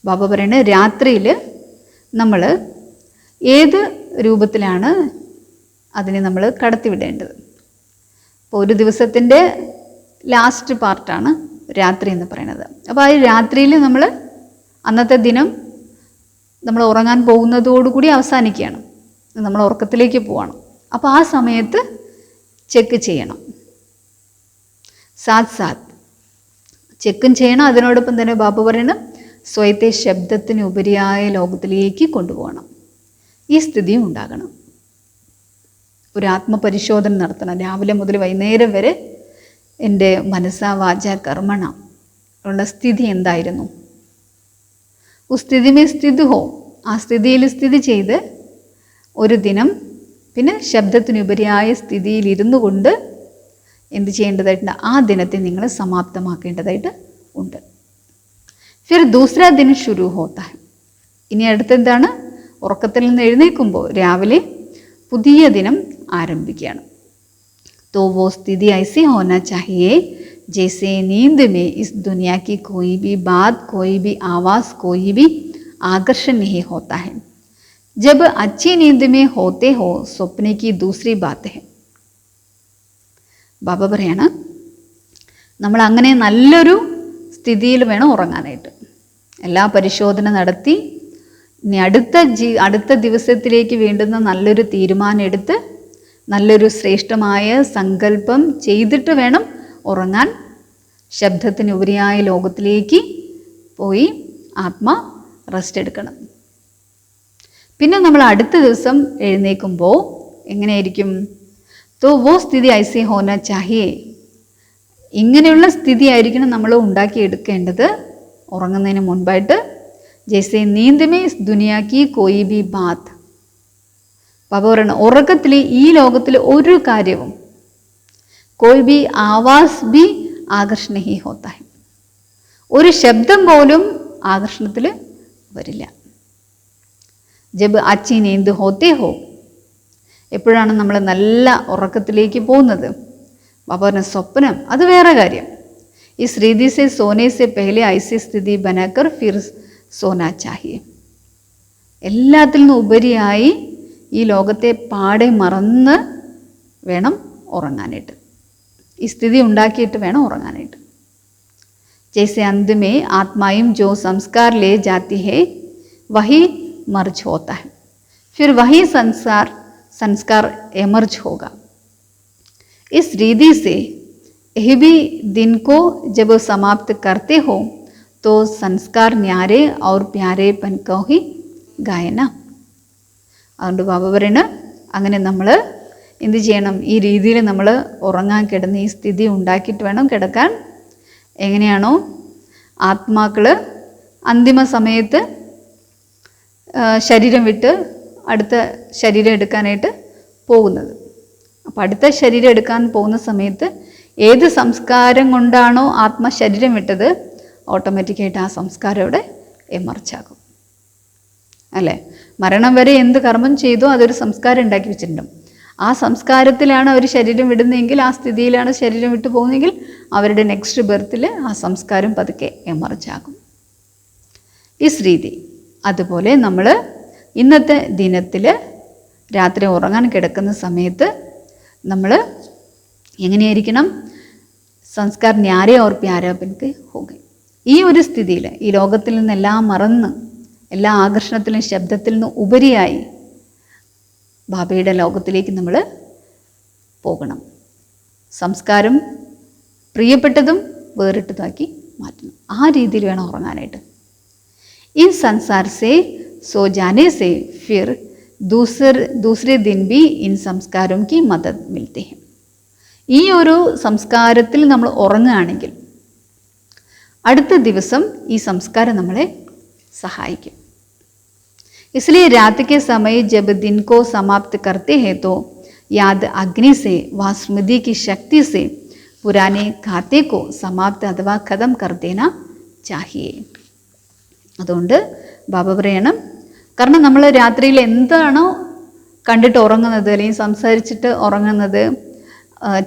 ബാബ പറയുന്നത്, രാത്രിയിൽ നമ്മൾ ഏത് രൂപത്തിലാണ് അതിനെ നമ്മൾ കടത്തിവിടേണ്ടത്. ഇപ്പോൾ ഒരു ദിവസത്തിൻ്റെ ലാസ്റ്റ് പാർട്ടാണ് രാത്രി എന്ന് പറയുന്നത്. അപ്പോൾ ആ രാത്രിയിൽ നമ്മൾ അന്നത്തെ ദിനം നമ്മൾ ഉറങ്ങാൻ പോകുന്നതോടുകൂടി അവസാനിക്കുകയാണ്, നമ്മൾ ഉറക്കത്തിലേക്ക് പോവാണ്. അപ്പോൾ ആ സമയത്ത് ചെക്ക് ചെയ്യണം, സാത്ത് ചെക്കും ചെയ്യണം. അതിനോടൊപ്പം തന്നെ ബാബ പറയുന്നത്, സ്വയത്തെ ശബ്ദത്തിന് ഉപരിയായ ലോകത്തിലേക്ക് കൊണ്ടുപോകണം. ഈ സ്ഥിതിയും ഉണ്ടാകണം. ഒരു ആത്മപരിശോധന നടത്തണം. രാവിലെ മുതൽ വൈകുന്നേരം വരെ എൻ്റെ മനസ്സാ വാച കർമ്മണ ഉള്ള സ്ഥിതി എന്തായിരുന്നു? സ്ഥിതിമേ സ്ഥിതി ഹോ, ആ സ്ഥിതിയിൽ സ്ഥിതി ചെയ്ത് ഒരു ദിനം പിന്നെ ശബ്ദത്തിനുപരിയായ സ്ഥിതിയിൽ ഇരുന്നു കൊണ്ട് എന്ത് ചെയ്യേണ്ടതായിട്ടുണ്ട്? ആ ദിനത്തെ നിങ്ങൾ സമാപ്തമാക്കേണ്ടതായിട്ട് ഉണ്ട്. ഫിർ ദൂസരാ ദിൻ ശുരു ഹോത്താ ഹെ. ഇനി അടുത്തെന്താണ്? ഉറക്കത്തിൽ നിന്ന് എഴുന്നേൽക്കുമ്പോൾ രാവിലെ പുതിയ ദിനം ആരംഭിക്കുകയാണ്. तो वो स्थिति ऐसी होना चाहिए जैसे नींद में इस दुनिया की कोई भी बात, कोई भी आवाज़, कोई भी आकर्षण नहीं होता है. जब अच्छी नींद में होते हो, सपने की दूसरी बात है. ബാബ പറയാണ്, നമ്മൾ അങ്ങനെ നല്ലൊരു സ്ഥിതിയിൽ വേണം ഉറങ്ങാനായിട്ട്. എല്ലാ പരിശോധന നടത്തി ഇനി അടുത്ത ദിവസത്തിലേക്ക് വേണ്ടുന്ന നല്ലൊരു തീരുമാനം എടുത്ത് നല്ലൊരു ശ്രേഷ്ഠമായ സങ്കല്പം ചെയ്തിട്ട് വേണം ഉറങ്ങാൻ. ശബ്ദത്തിനുപരിയായ ലോകത്തിലേക്ക് പോയി ആത്മാ റെസ്റ്റ് എടുക്കണം. പിന്നെ നമ്മൾ അടുത്ത ദിവസം എഴുന്നേൽക്കുമ്പോൾ എങ്ങനെയായിരിക്കും? തോ വോ സ്ഥിതി ഐസി ഹോന ചാഹിയേ. ഇങ്ങനെയുള്ള സ്ഥിതി ആയിരിക്കണം നമ്മൾ ഉണ്ടാക്കിയെടുക്കേണ്ടത് ഉറങ്ങുന്നതിന് മുൻപായിട്ട്. ജैसे नींद में इस दुनिया की कोई भी बात. ബാബ പറയണം, ഉറക്കത്തിൽ ഈ ലോകത്തിൽ ഒരു കാര്യവും കോയി ബി ആവാസ് ബി ആകർഷണ ഹി ഹോത്താ ഹെ, ഒരു ശബ്ദം പോലും ആകർഷണത്തിൽ വരില്ല. ജബ് അച്ചി നീന്ത് ഹോത്തേ ഹോ, എപ്പോഴാണ് നമ്മൾ നല്ല ഉറക്കത്തിലേക്ക് പോകുന്നത്? ബാബ പറഞ്ഞ സ്വപ്നം അത് വേറെ കാര്യം. ഈ ശ്രീതി സെ സോനെ സെ പെഹലെ ഐസി സ്ഥിതി ബനാക്കർ ഫിർ സോനാ ചാഹിയെ. എല്ലാത്തിൽ നിന്നും ഉപരിയായി ഈ ലോകത്തെ പാടെ മറന്ന് വേണം ഉറങ്ങാനായിട്ട്. ഈ സ്ഥിതി ഉണ്ടാക്കിയിട്ട് വേണം ഉറങ്ങാനായിട്ട്. ജैसे अंत में आत्माएं जो संस्कार ले जाती है वही मर्ज होता है, फिर वही संस्कार एमर्ज होगा. इस रीति से यह भी दिन को जब समाप्त करते हो तो संस्कार न्यारे और प्यारेपन को ही गायना. അതുകൊണ്ട് ബാബ പറയുന്നത്, അങ്ങനെ നമ്മൾ എന്ത് ചെയ്യണം? ഈ രീതിയിൽ നമ്മൾ ഉറങ്ങാൻ കിടന്ന് ഈ സ്ഥിതി ഉണ്ടാക്കിയിട്ട് വേണം കിടക്കാൻ. എങ്ങനെയാണോ ആത്മാക്കൾ അന്തിമ സമയത്ത് ശരീരം വിട്ട് അടുത്ത ശരീരം എടുക്കാനായിട്ട് പോകുന്നത്. അപ്പോൾ അടുത്ത ശരീരം എടുക്കാൻ പോകുന്ന സമയത്ത് ഏത് സംസ്കാരം കൊണ്ടാണോ ആത്മ ശരീരം വിട്ടത്, ഓട്ടോമാറ്റിക്കായിട്ട് ആ സംസ്കാരം ഇവിടെ എമർജാകും. അല്ലേ? മരണം വരെ എന്ത് കർമ്മം ചെയ്തോ അതൊരു സംസ്കാരം ഉണ്ടാക്കി വെച്ചിട്ടുണ്ടാവും. ആ സംസ്കാരത്തിലാണ് അവർ ശരീരം വിടുന്നതെങ്കിൽ, ആ സ്ഥിതിയിലാണ് ശരീരം വിട്ടു പോകുന്നതെങ്കിൽ അവരുടെ നെക്സ്റ്റ് ബർത്തിൽ ആ സംസ്കാരം പതുക്കെ എമർജാകും. ഈ രീതി. അതുപോലെ നമ്മൾ ഇന്നത്തെ ദിനത്തിൽ രാത്രി ഉറങ്ങാൻ കിടക്കുന്ന സമയത്ത് നമ്മൾ എങ്ങനെയായിരിക്കണം? സംസ്കാർ ന്യാരെ ഓർ പ്യാരാപ്പൻക്ക് ഹോഗെ. ഈ ഒരു സ്ഥിതിയിൽ ഈ ലോകത്തിൽ നിന്നെല്ലാം മറന്ന് എല്ലാ ആകർഷണത്തിലും ശബ്ദത്തിൽ നിന്നും ഉപരിയായി ബാബയുടെ ലോകത്തിലേക്ക് നമ്മൾ പോകണം. സംസ്കാരം പ്രിയപ്പെട്ടതും വേറിട്ടതുമാക്കി മാറ്റണം. ആ രീതിയിൽ വേണം ഉറങ്ങാനായിട്ട്. इन संसार से सो जाने से फिर दूसरे दिन भी इन संस्कारों की मदद मिलती है. ഈ ഒരു സംസ്കാരത്തിൽ നമ്മൾ ഉറങ്ങുകയാണെങ്കിൽ അടുത്ത ദിവസം ഈ സംസ്കാരം നമ്മളെ സഹായിക്കും. इसलिए रात के समय जब दिन को समाप्त करते हैं तो याद अग्नि से व स्मृति की शक्ति से पुराने खाते को समाप्त अथवा खत्म कर देना चाहिए. അതുകൊണ്ട് ബാബ പറയണം, കാരണം നമ്മൾ രാത്രിയിൽ എന്താണോ കണ്ടിട്ട് ഉറങ്ങുന്നത്, അല്ലെങ്കിൽ സംസാരിച്ചിട്ട് ഉറങ്ങുന്നത്,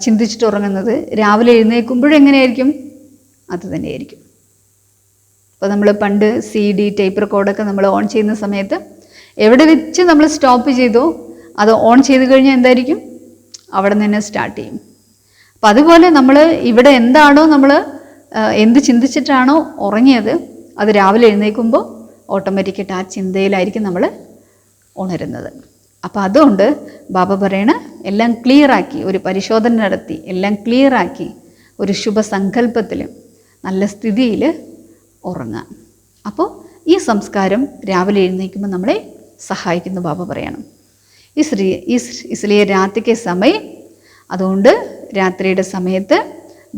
ചിന്തിച്ചിട്ട് ഉറങ്ങുന്നത്, രാവിലെ എഴുന്നേൽക്കുമ്പോഴെങ്ങനെയായിരിക്കും? അത് തന്നെയായിരിക്കും. അപ്പോൾ നമ്മൾ പണ്ട് CD ടേപ്പ് റെക്കോർഡൊക്കെ നമ്മൾ ഓൺ ചെയ്യുന്ന സമയത്ത് എവിടെ വെച്ച് നമ്മൾ സ്റ്റോപ്പ് ചെയ്തോ അത് ഓൺ ചെയ്ത് കഴിഞ്ഞാൽ എന്തായിരിക്കും? അവിടെ നിന്ന് തന്നെ സ്റ്റാർട്ട് ചെയ്യും. അപ്പം അതുപോലെ നമ്മൾ ഇവിടെ എന്താണോ നമ്മൾ എന്ത് ചിന്തിച്ചിട്ടാണോ ഉറങ്ങിയത്, അത് രാവിലെ എഴുന്നേൽക്കുമ്പോൾ ഓട്ടോമാറ്റിക്കായിട്ട് ആ ചിന്തയിലായിരിക്കും നമ്മൾ ഉണരുന്നത്. അപ്പോൾ അതുകൊണ്ട് ബാബ പറയണ എല്ലാം ക്ലിയറാക്കി, ഒരു പരിശോധന നടത്തി എല്ലാം ക്ലിയറാക്കി ഒരു ശുഭസങ്കല്പത്തിൽ നല്ല സ്ഥിതിയിൽ ഉറങ്ങാം. അപ്പോൾ ഈ സംസ്കാരം രാവിലെ എഴുന്നേൽക്കുമ്പോൾ നമ്മളെ സഹായിക്കുന്നു ബാബ പറയണം. ഇസ്ലിയെ രാത്രിക്ക് സമയം, അതുകൊണ്ട് രാത്രിയുടെ സമയത്ത്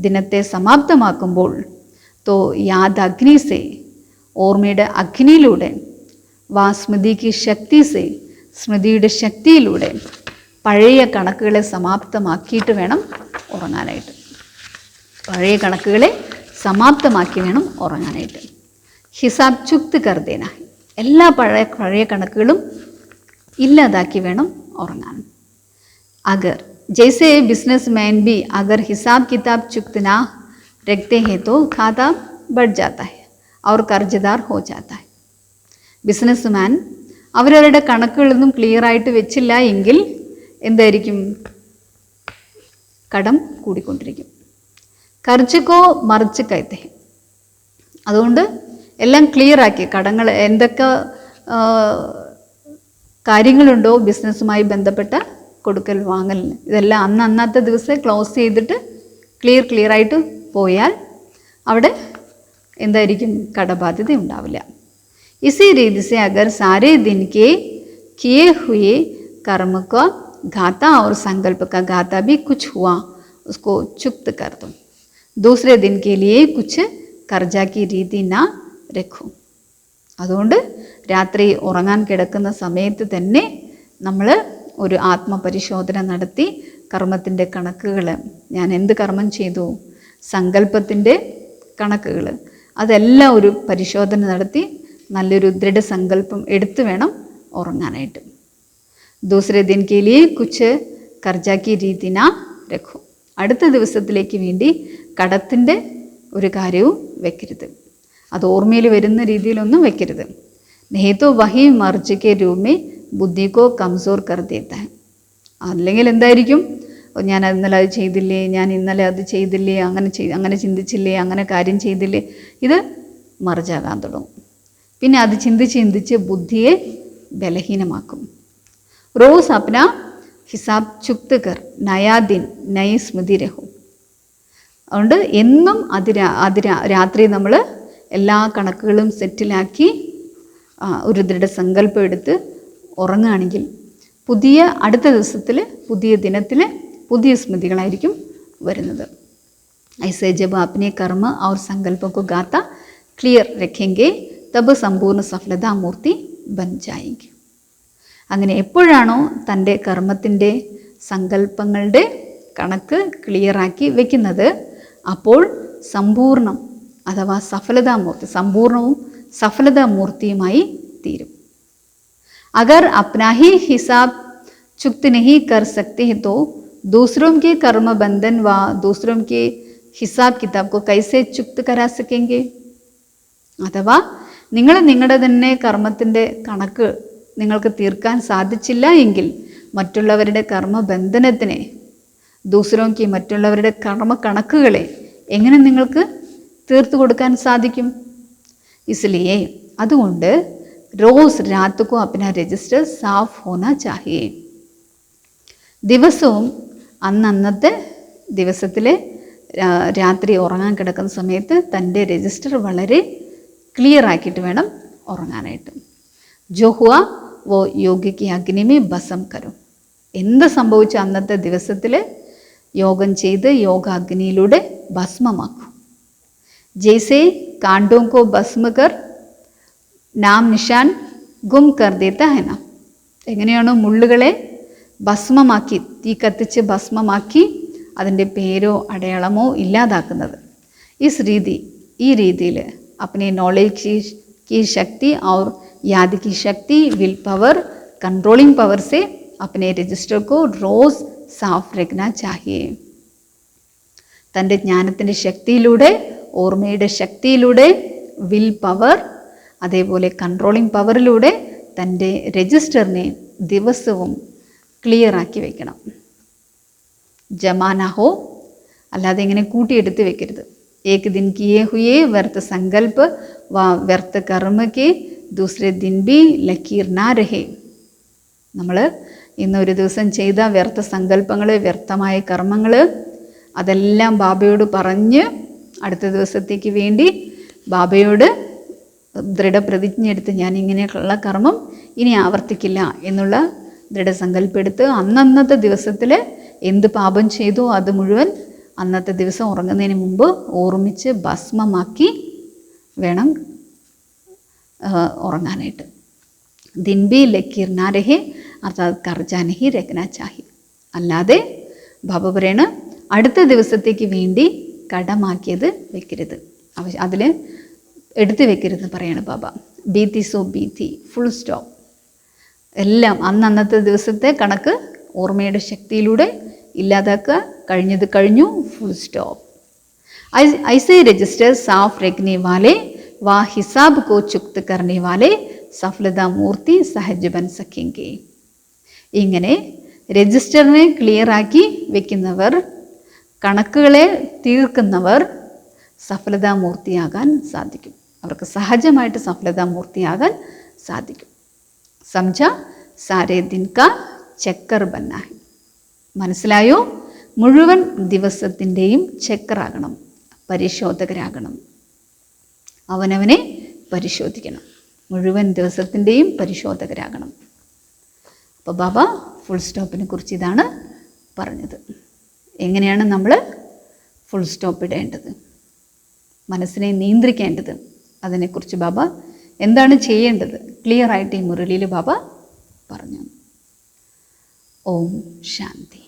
ദിനത്തെ സമാപ്തമാക്കുമ്പോൾ തോ യാദ് അഗ്നി സേ, ഓർമ്മയുടെ അഗ്നിയിലൂടെ, വാ സ്മൃതിക്ക് ശക്തി സേ, സ്മൃതിയുടെ ശക്തിയിലൂടെ പഴയ കണക്കുകളെ സമാപ്തമാക്കിയിട്ട് വേണം ഉറങ്ങാനായിട്ട്. പഴയ കണക്കുകളെ സമാപ്തമാക്കി വേണം ഉറങ്ങാനായിട്ട്. ഹിസാബ് ചുക്ത് കർദേന, എല്ലാ പഴയ കണക്കുകളും ഇല്ലാതാക്കി വേണം ഉറങ്ങാൻ. അഗർ ജैसे बिजनेसमैन भी अगर हिसाब किताब चुक्त ना रखते हैं तो खाता बढ़ जाता है और कर्जदार हो जाता है. ബിസിനസ്മാൻ അവരവരുടെ കണക്കുകളൊന്നും ക്ലിയറായിട്ട് വെച്ചില്ല എങ്കിൽ എന്തായിരിക്കും? കടം കൂടിക്കൊണ്ടിരിക്കും. കർജക്കോ മറിച്ച് കയറ്റേ. അതുകൊണ്ട് എല്ലാം ക്ലിയറാക്കി, കടങ്ങൾ എന്തൊക്കെ കാര്യങ്ങളുണ്ടോ ബിസിനസ്സുമായി ബന്ധപ്പെട്ട കൊടുക്കൽ വാങ്ങലിന്, ഇതെല്ലാം അന്നത്തെ ദിവസം ക്ലോസ് ചെയ്തിട്ട് ക്ലിയറായിട്ട് പോയാൽ അവിടെ എന്തായിരിക്കും? കടബാധ്യത ഉണ്ടാവില്ല. इसी रीति से अगर सारे दिन के किए हुए कर्म का घाटा और संकल्प का घाटा भी कुछ हुआ उसको चुक्त कर दो. दूसरे दिन के लिए कुछ कर्जा की रीति ना रखो. അതുകൊണ്ട് രാത്രി ഉറങ്ങാൻ കിടക്കുന്ന സമയത്ത് തന്നെ നമ്മൾ ഒരു ആത്മപരിശോധന നടത്തി കർമ്മത്തിൻ്റെ കണക്കുകൾ, ഞാൻ എന്ത് കർമ്മം ചെയ്തു, സങ്കല്പത്തിൻ്റെ കണക്കുകൾ, അതെല്ലാം ഒരു പരിശോധന നടത്തി നല്ലൊരു ദൃഢസങ്കല്പം എടുത്തു വേണം ഉറങ്ങാനായിട്ട്. ദൂസരെ ദിൻ കെ ലിയേ കുച്ച് കർജാക്കി രീതി നാ രഖോ. അടുത്ത ദിവസത്തിലേക്ക് വേണ്ടി കടത്തിൻ്റെ ഒരു കാര്യവും വെക്കരുത്, അത് ഓർമ്മയിൽ വരുന്ന രീതിയിലൊന്നും വെക്കരുത്. നെഹ്തോ വഹി മർജ് രൂപമേ ബുദ്ധിക്കോ കംസോർ കർ ദേത്താ ഹൈ. അല്ലെങ്കിൽ എന്തായിരിക്കും? ഞാൻ ഇന്നലെ അത് ചെയ്തില്ലേ, ഞാൻ ഇന്നലെ അത് ചെയ്തില്ലേ, അങ്ങനെ ചിന്തിച്ചില്ലേ, അങ്ങനെ കാര്യം ചെയ്തില്ലേ, ഇത് മർജാകാൻ തുടങ്ങും. പിന്നെ അത് ചിന്തിച്ച് ബുദ്ധിയെ ബലഹീനമാക്കും. റോസ് അപ്ന ഹിസാബ് ചുക്ത് കർ, നയാ ദിൻ നയി സ്മൃതി രഹോ. അതുകൊണ്ട് എന്നും രാത്രി നമ്മൾ എല്ലാ കണക്കുകളും സെറ്റിലാക്കി ഒരു ദൃഢസങ്കല്പം എടുത്ത് ഉറങ്ങുകയാണെങ്കിൽ അടുത്ത ദിവസത്തിൽ പുതിയ ദിനത്തിൽ പുതിയ സ്മൃതികളായിരിക്കും വരുന്നത്. ऐसे जब अपने कर्म और संकल्पों को गाता क्लियर रखेंगे तब संपूर्ण सफलता मूर्ति बन जाएगी. അങ്ങനെ എപ്പോഴാണോ തൻ്റെ കർമ്മത്തിൻ്റെ സങ്കല്പങ്ങളുടെ കണക്ക് ക്ലിയറാക്കി വെക്കുന്നത്. അപ്പോൾ സമ്പൂർണം അഥവാ സഫലതാമൂർത്തി, സമ്പൂർണവും സഫലതാമൂർത്തിയുമായി തീരും. अगर अपना ही हिसाब चुक्त नहीं कर सकते हैं तो दूसरों के कर्म बंधन व दूसरों के हिसाब किताब को कैसे चुक्त करा सकेंगे? അഥവാ നിങ്ങൾ നിങ്ങളുടെ തന്നെ കർമ്മത്തിൻ്റെ കണക്ക് നിങ്ങൾക്ക് തീർക്കാൻ സാധിച്ചില്ല എങ്കിൽ മറ്റുള്ളവരുടെ കർമ്മബന്ധനത്തിനെ, ദൂസരോക്ക് മറ്റുള്ളവരുടെ കർമ്മ കണക്കുകളെ എങ്ങനെ നിങ്ങൾക്ക് തീർത്തു കൊടുക്കാൻ സാധിക്കും? इसलिए അതുകൊണ്ട് रोज़ रात को अपना रजिस्टर साफ होना चाहिए. ദിവസവും അന്നത്തെ ദിവസത്തിലെ രാത്രി ഉറങ്ങാൻ കിടക്കുന്ന സമയത്ത് തൻ്റെ രജിസ്റ്റർ വളരെ ക്ലിയർ ആക്കിയിട്ട് വേണം ഉറങ്ങാനായിട്ട്. जो हुआ वो योग की अग्नि में भस्म करो. എന്ത് സംഭവിച്ചു അന്നത്തെ ദിവസത്തിൽ യോഗം ചെയ്ത് യോഗാഗ്നിയിലൂടെ ഭസ്മമാക്കും. जैसे कांडों को भस्म कर നാം നിഷാൻ ഗും കർ ദേത്താ ഹൈ നാ. എങ്ങനെയാണോ മുള്ളുകളെ ഭസ്മമാക്കി, തീ കത്തിച്ച് ഭസ്മമാക്കി അതിൻ്റെ പേരോ അടയാളമോ ഇല്ലാതാക്കുന്നത്. ഈ രീതിയിൽ अपने नॉलेज की शक्ति और याद की शक्ति, विल पावर, कंट्रोलिंग पावर से अपने रजिस्टर को रोज़ साफ रखना चाहिए. തൻ്റെ ജ്ഞാനത്തിൻ്റെ ശക്തിയിലൂടെ, ഓർമ്മയുടെ ശക്തിയിലൂടെ, വിൽ പവർ അതേപോലെ കൺട്രോളിംഗ് പവറിലൂടെ തൻ്റെ രജിസ്റ്ററിനെ ദിവസവും ക്ലിയറാക്കി വെക്കണം. ജമാന ഹോ, അല്ലാതെ ഇങ്ങനെ കൂട്ടിയെടുത്ത് വെക്കരുത്. ഏക് ദിൻ കിയേ ഹുയേ വ്യർത്ഥ സങ്കല്പ വ വ്യർത്ഥ കർമ്മയ്ക്ക് ദൂസരെ ദിൻ ബി ലക്കീർ നാ രഹേ. നമ്മൾ ഇന്നൊരു ദിവസം ചെയ്ത വ്യർത്ഥ സങ്കല്പങ്ങൾ, വ്യർത്ഥമായ കർമ്മങ്ങൾ അതെല്ലാം ബാബയോട് പറഞ്ഞ് അടുത്ത ദിവസത്തേക്ക് വേണ്ടി ബാബയോട് ദൃഢപ്രതിജ്ഞ എടുത്ത് ഞാൻ ഇങ്ങനെയുള്ള കർമ്മം ഇനി ആവർത്തിക്കില്ല എന്നുള്ള ദൃഢസങ്കല്പം എടുത്ത് അന്നത്തെ ദിവസത്തിൽ എന്ത് പാപം ചെയ്തോ അത് മുഴുവൻ അന്നത്തെ ദിവസം ഉറങ്ങുന്നതിന് മുമ്പ് ഓർമ്മിച്ച് ഭസ്മമാക്കി വേണം ഉറങ്ങാനായിട്ട്. ദിൻ ബി ലക്കീർ നാ രഹേ അർത്ഥാത് കർജാ നഹി രഖ്നാ ചാഹി. അല്ലാതെ ബാബ പറയണ അടുത്ത ദിവസത്തേക്ക് വേണ്ടി കടമാക്കിയത് വെക്കരുത്, അതിൽ എടുത്തു വെക്കരുതെന്ന് പറയാണ് ബാബ. ബീത്തി സോ ബീത്തി, ഫുൾ സ്റ്റോപ്പ്. എല്ലാം അന്നത്തെ ദിവസത്തെ കണക്ക് ഓർമ്മയുടെ ശക്തിയിലൂടെ ഇല്ലാതാക്കുക. കഴിഞ്ഞത് കഴിഞ്ഞു, ഫുൾ സ്റ്റോപ്പ്. ऐसे रजिस्टर साफ रखने वाले व हिसाब को चुक्त करने वाले सफलता मूर्ति सहज बन सकेंगे. ഇങ്ങനെ രജിസ്റ്ററിനെ ക്ലിയറാക്കി വെക്കുന്നവർ, കണക്കുകളെ തീർക്കുന്നവർ സഫലതാമൂർത്തിയാകാൻ സാധിക്കും. അവർക്ക് സഹജമായിട്ട് സഫലതാമൂർത്തിയാകാൻ സാധിക്കും. സംജ സാരേ ദിൻ കാ ചക്കർ ബന്നാ ഹൈ. മനസ്സിലായോ? മുഴുവൻ ദിവസത്തിൻ്റെയും ചെക്കറാകണം, പരിശോധകരാകണം. അവനവനെ പരിശോധിക്കണം, മുഴുവൻ ദിവസത്തിൻ്റെയും പരിശോധകരാകണം. അപ്പോൾ ബാബ ഫുൾ സ്റ്റോപ്പിനെ കുറിച്ച് ഇതാണ് പറഞ്ഞത്. എങ്ങനെയാണ് നമ്മൾ ഫുൾ സ്റ്റോപ്പ് ഇടേണ്ടത്, മനസ്സിനെ നിയന്ത്രിക്കേണ്ടത്, അതിനെക്കുറിച്ച് ബാബ എന്താണ് ചെയ്യേണ്ടത് ക്ലിയറായിട്ട് ഈ മുരളിയിൽ ബാബ പറഞ്ഞു. ഓം ശാന്തി.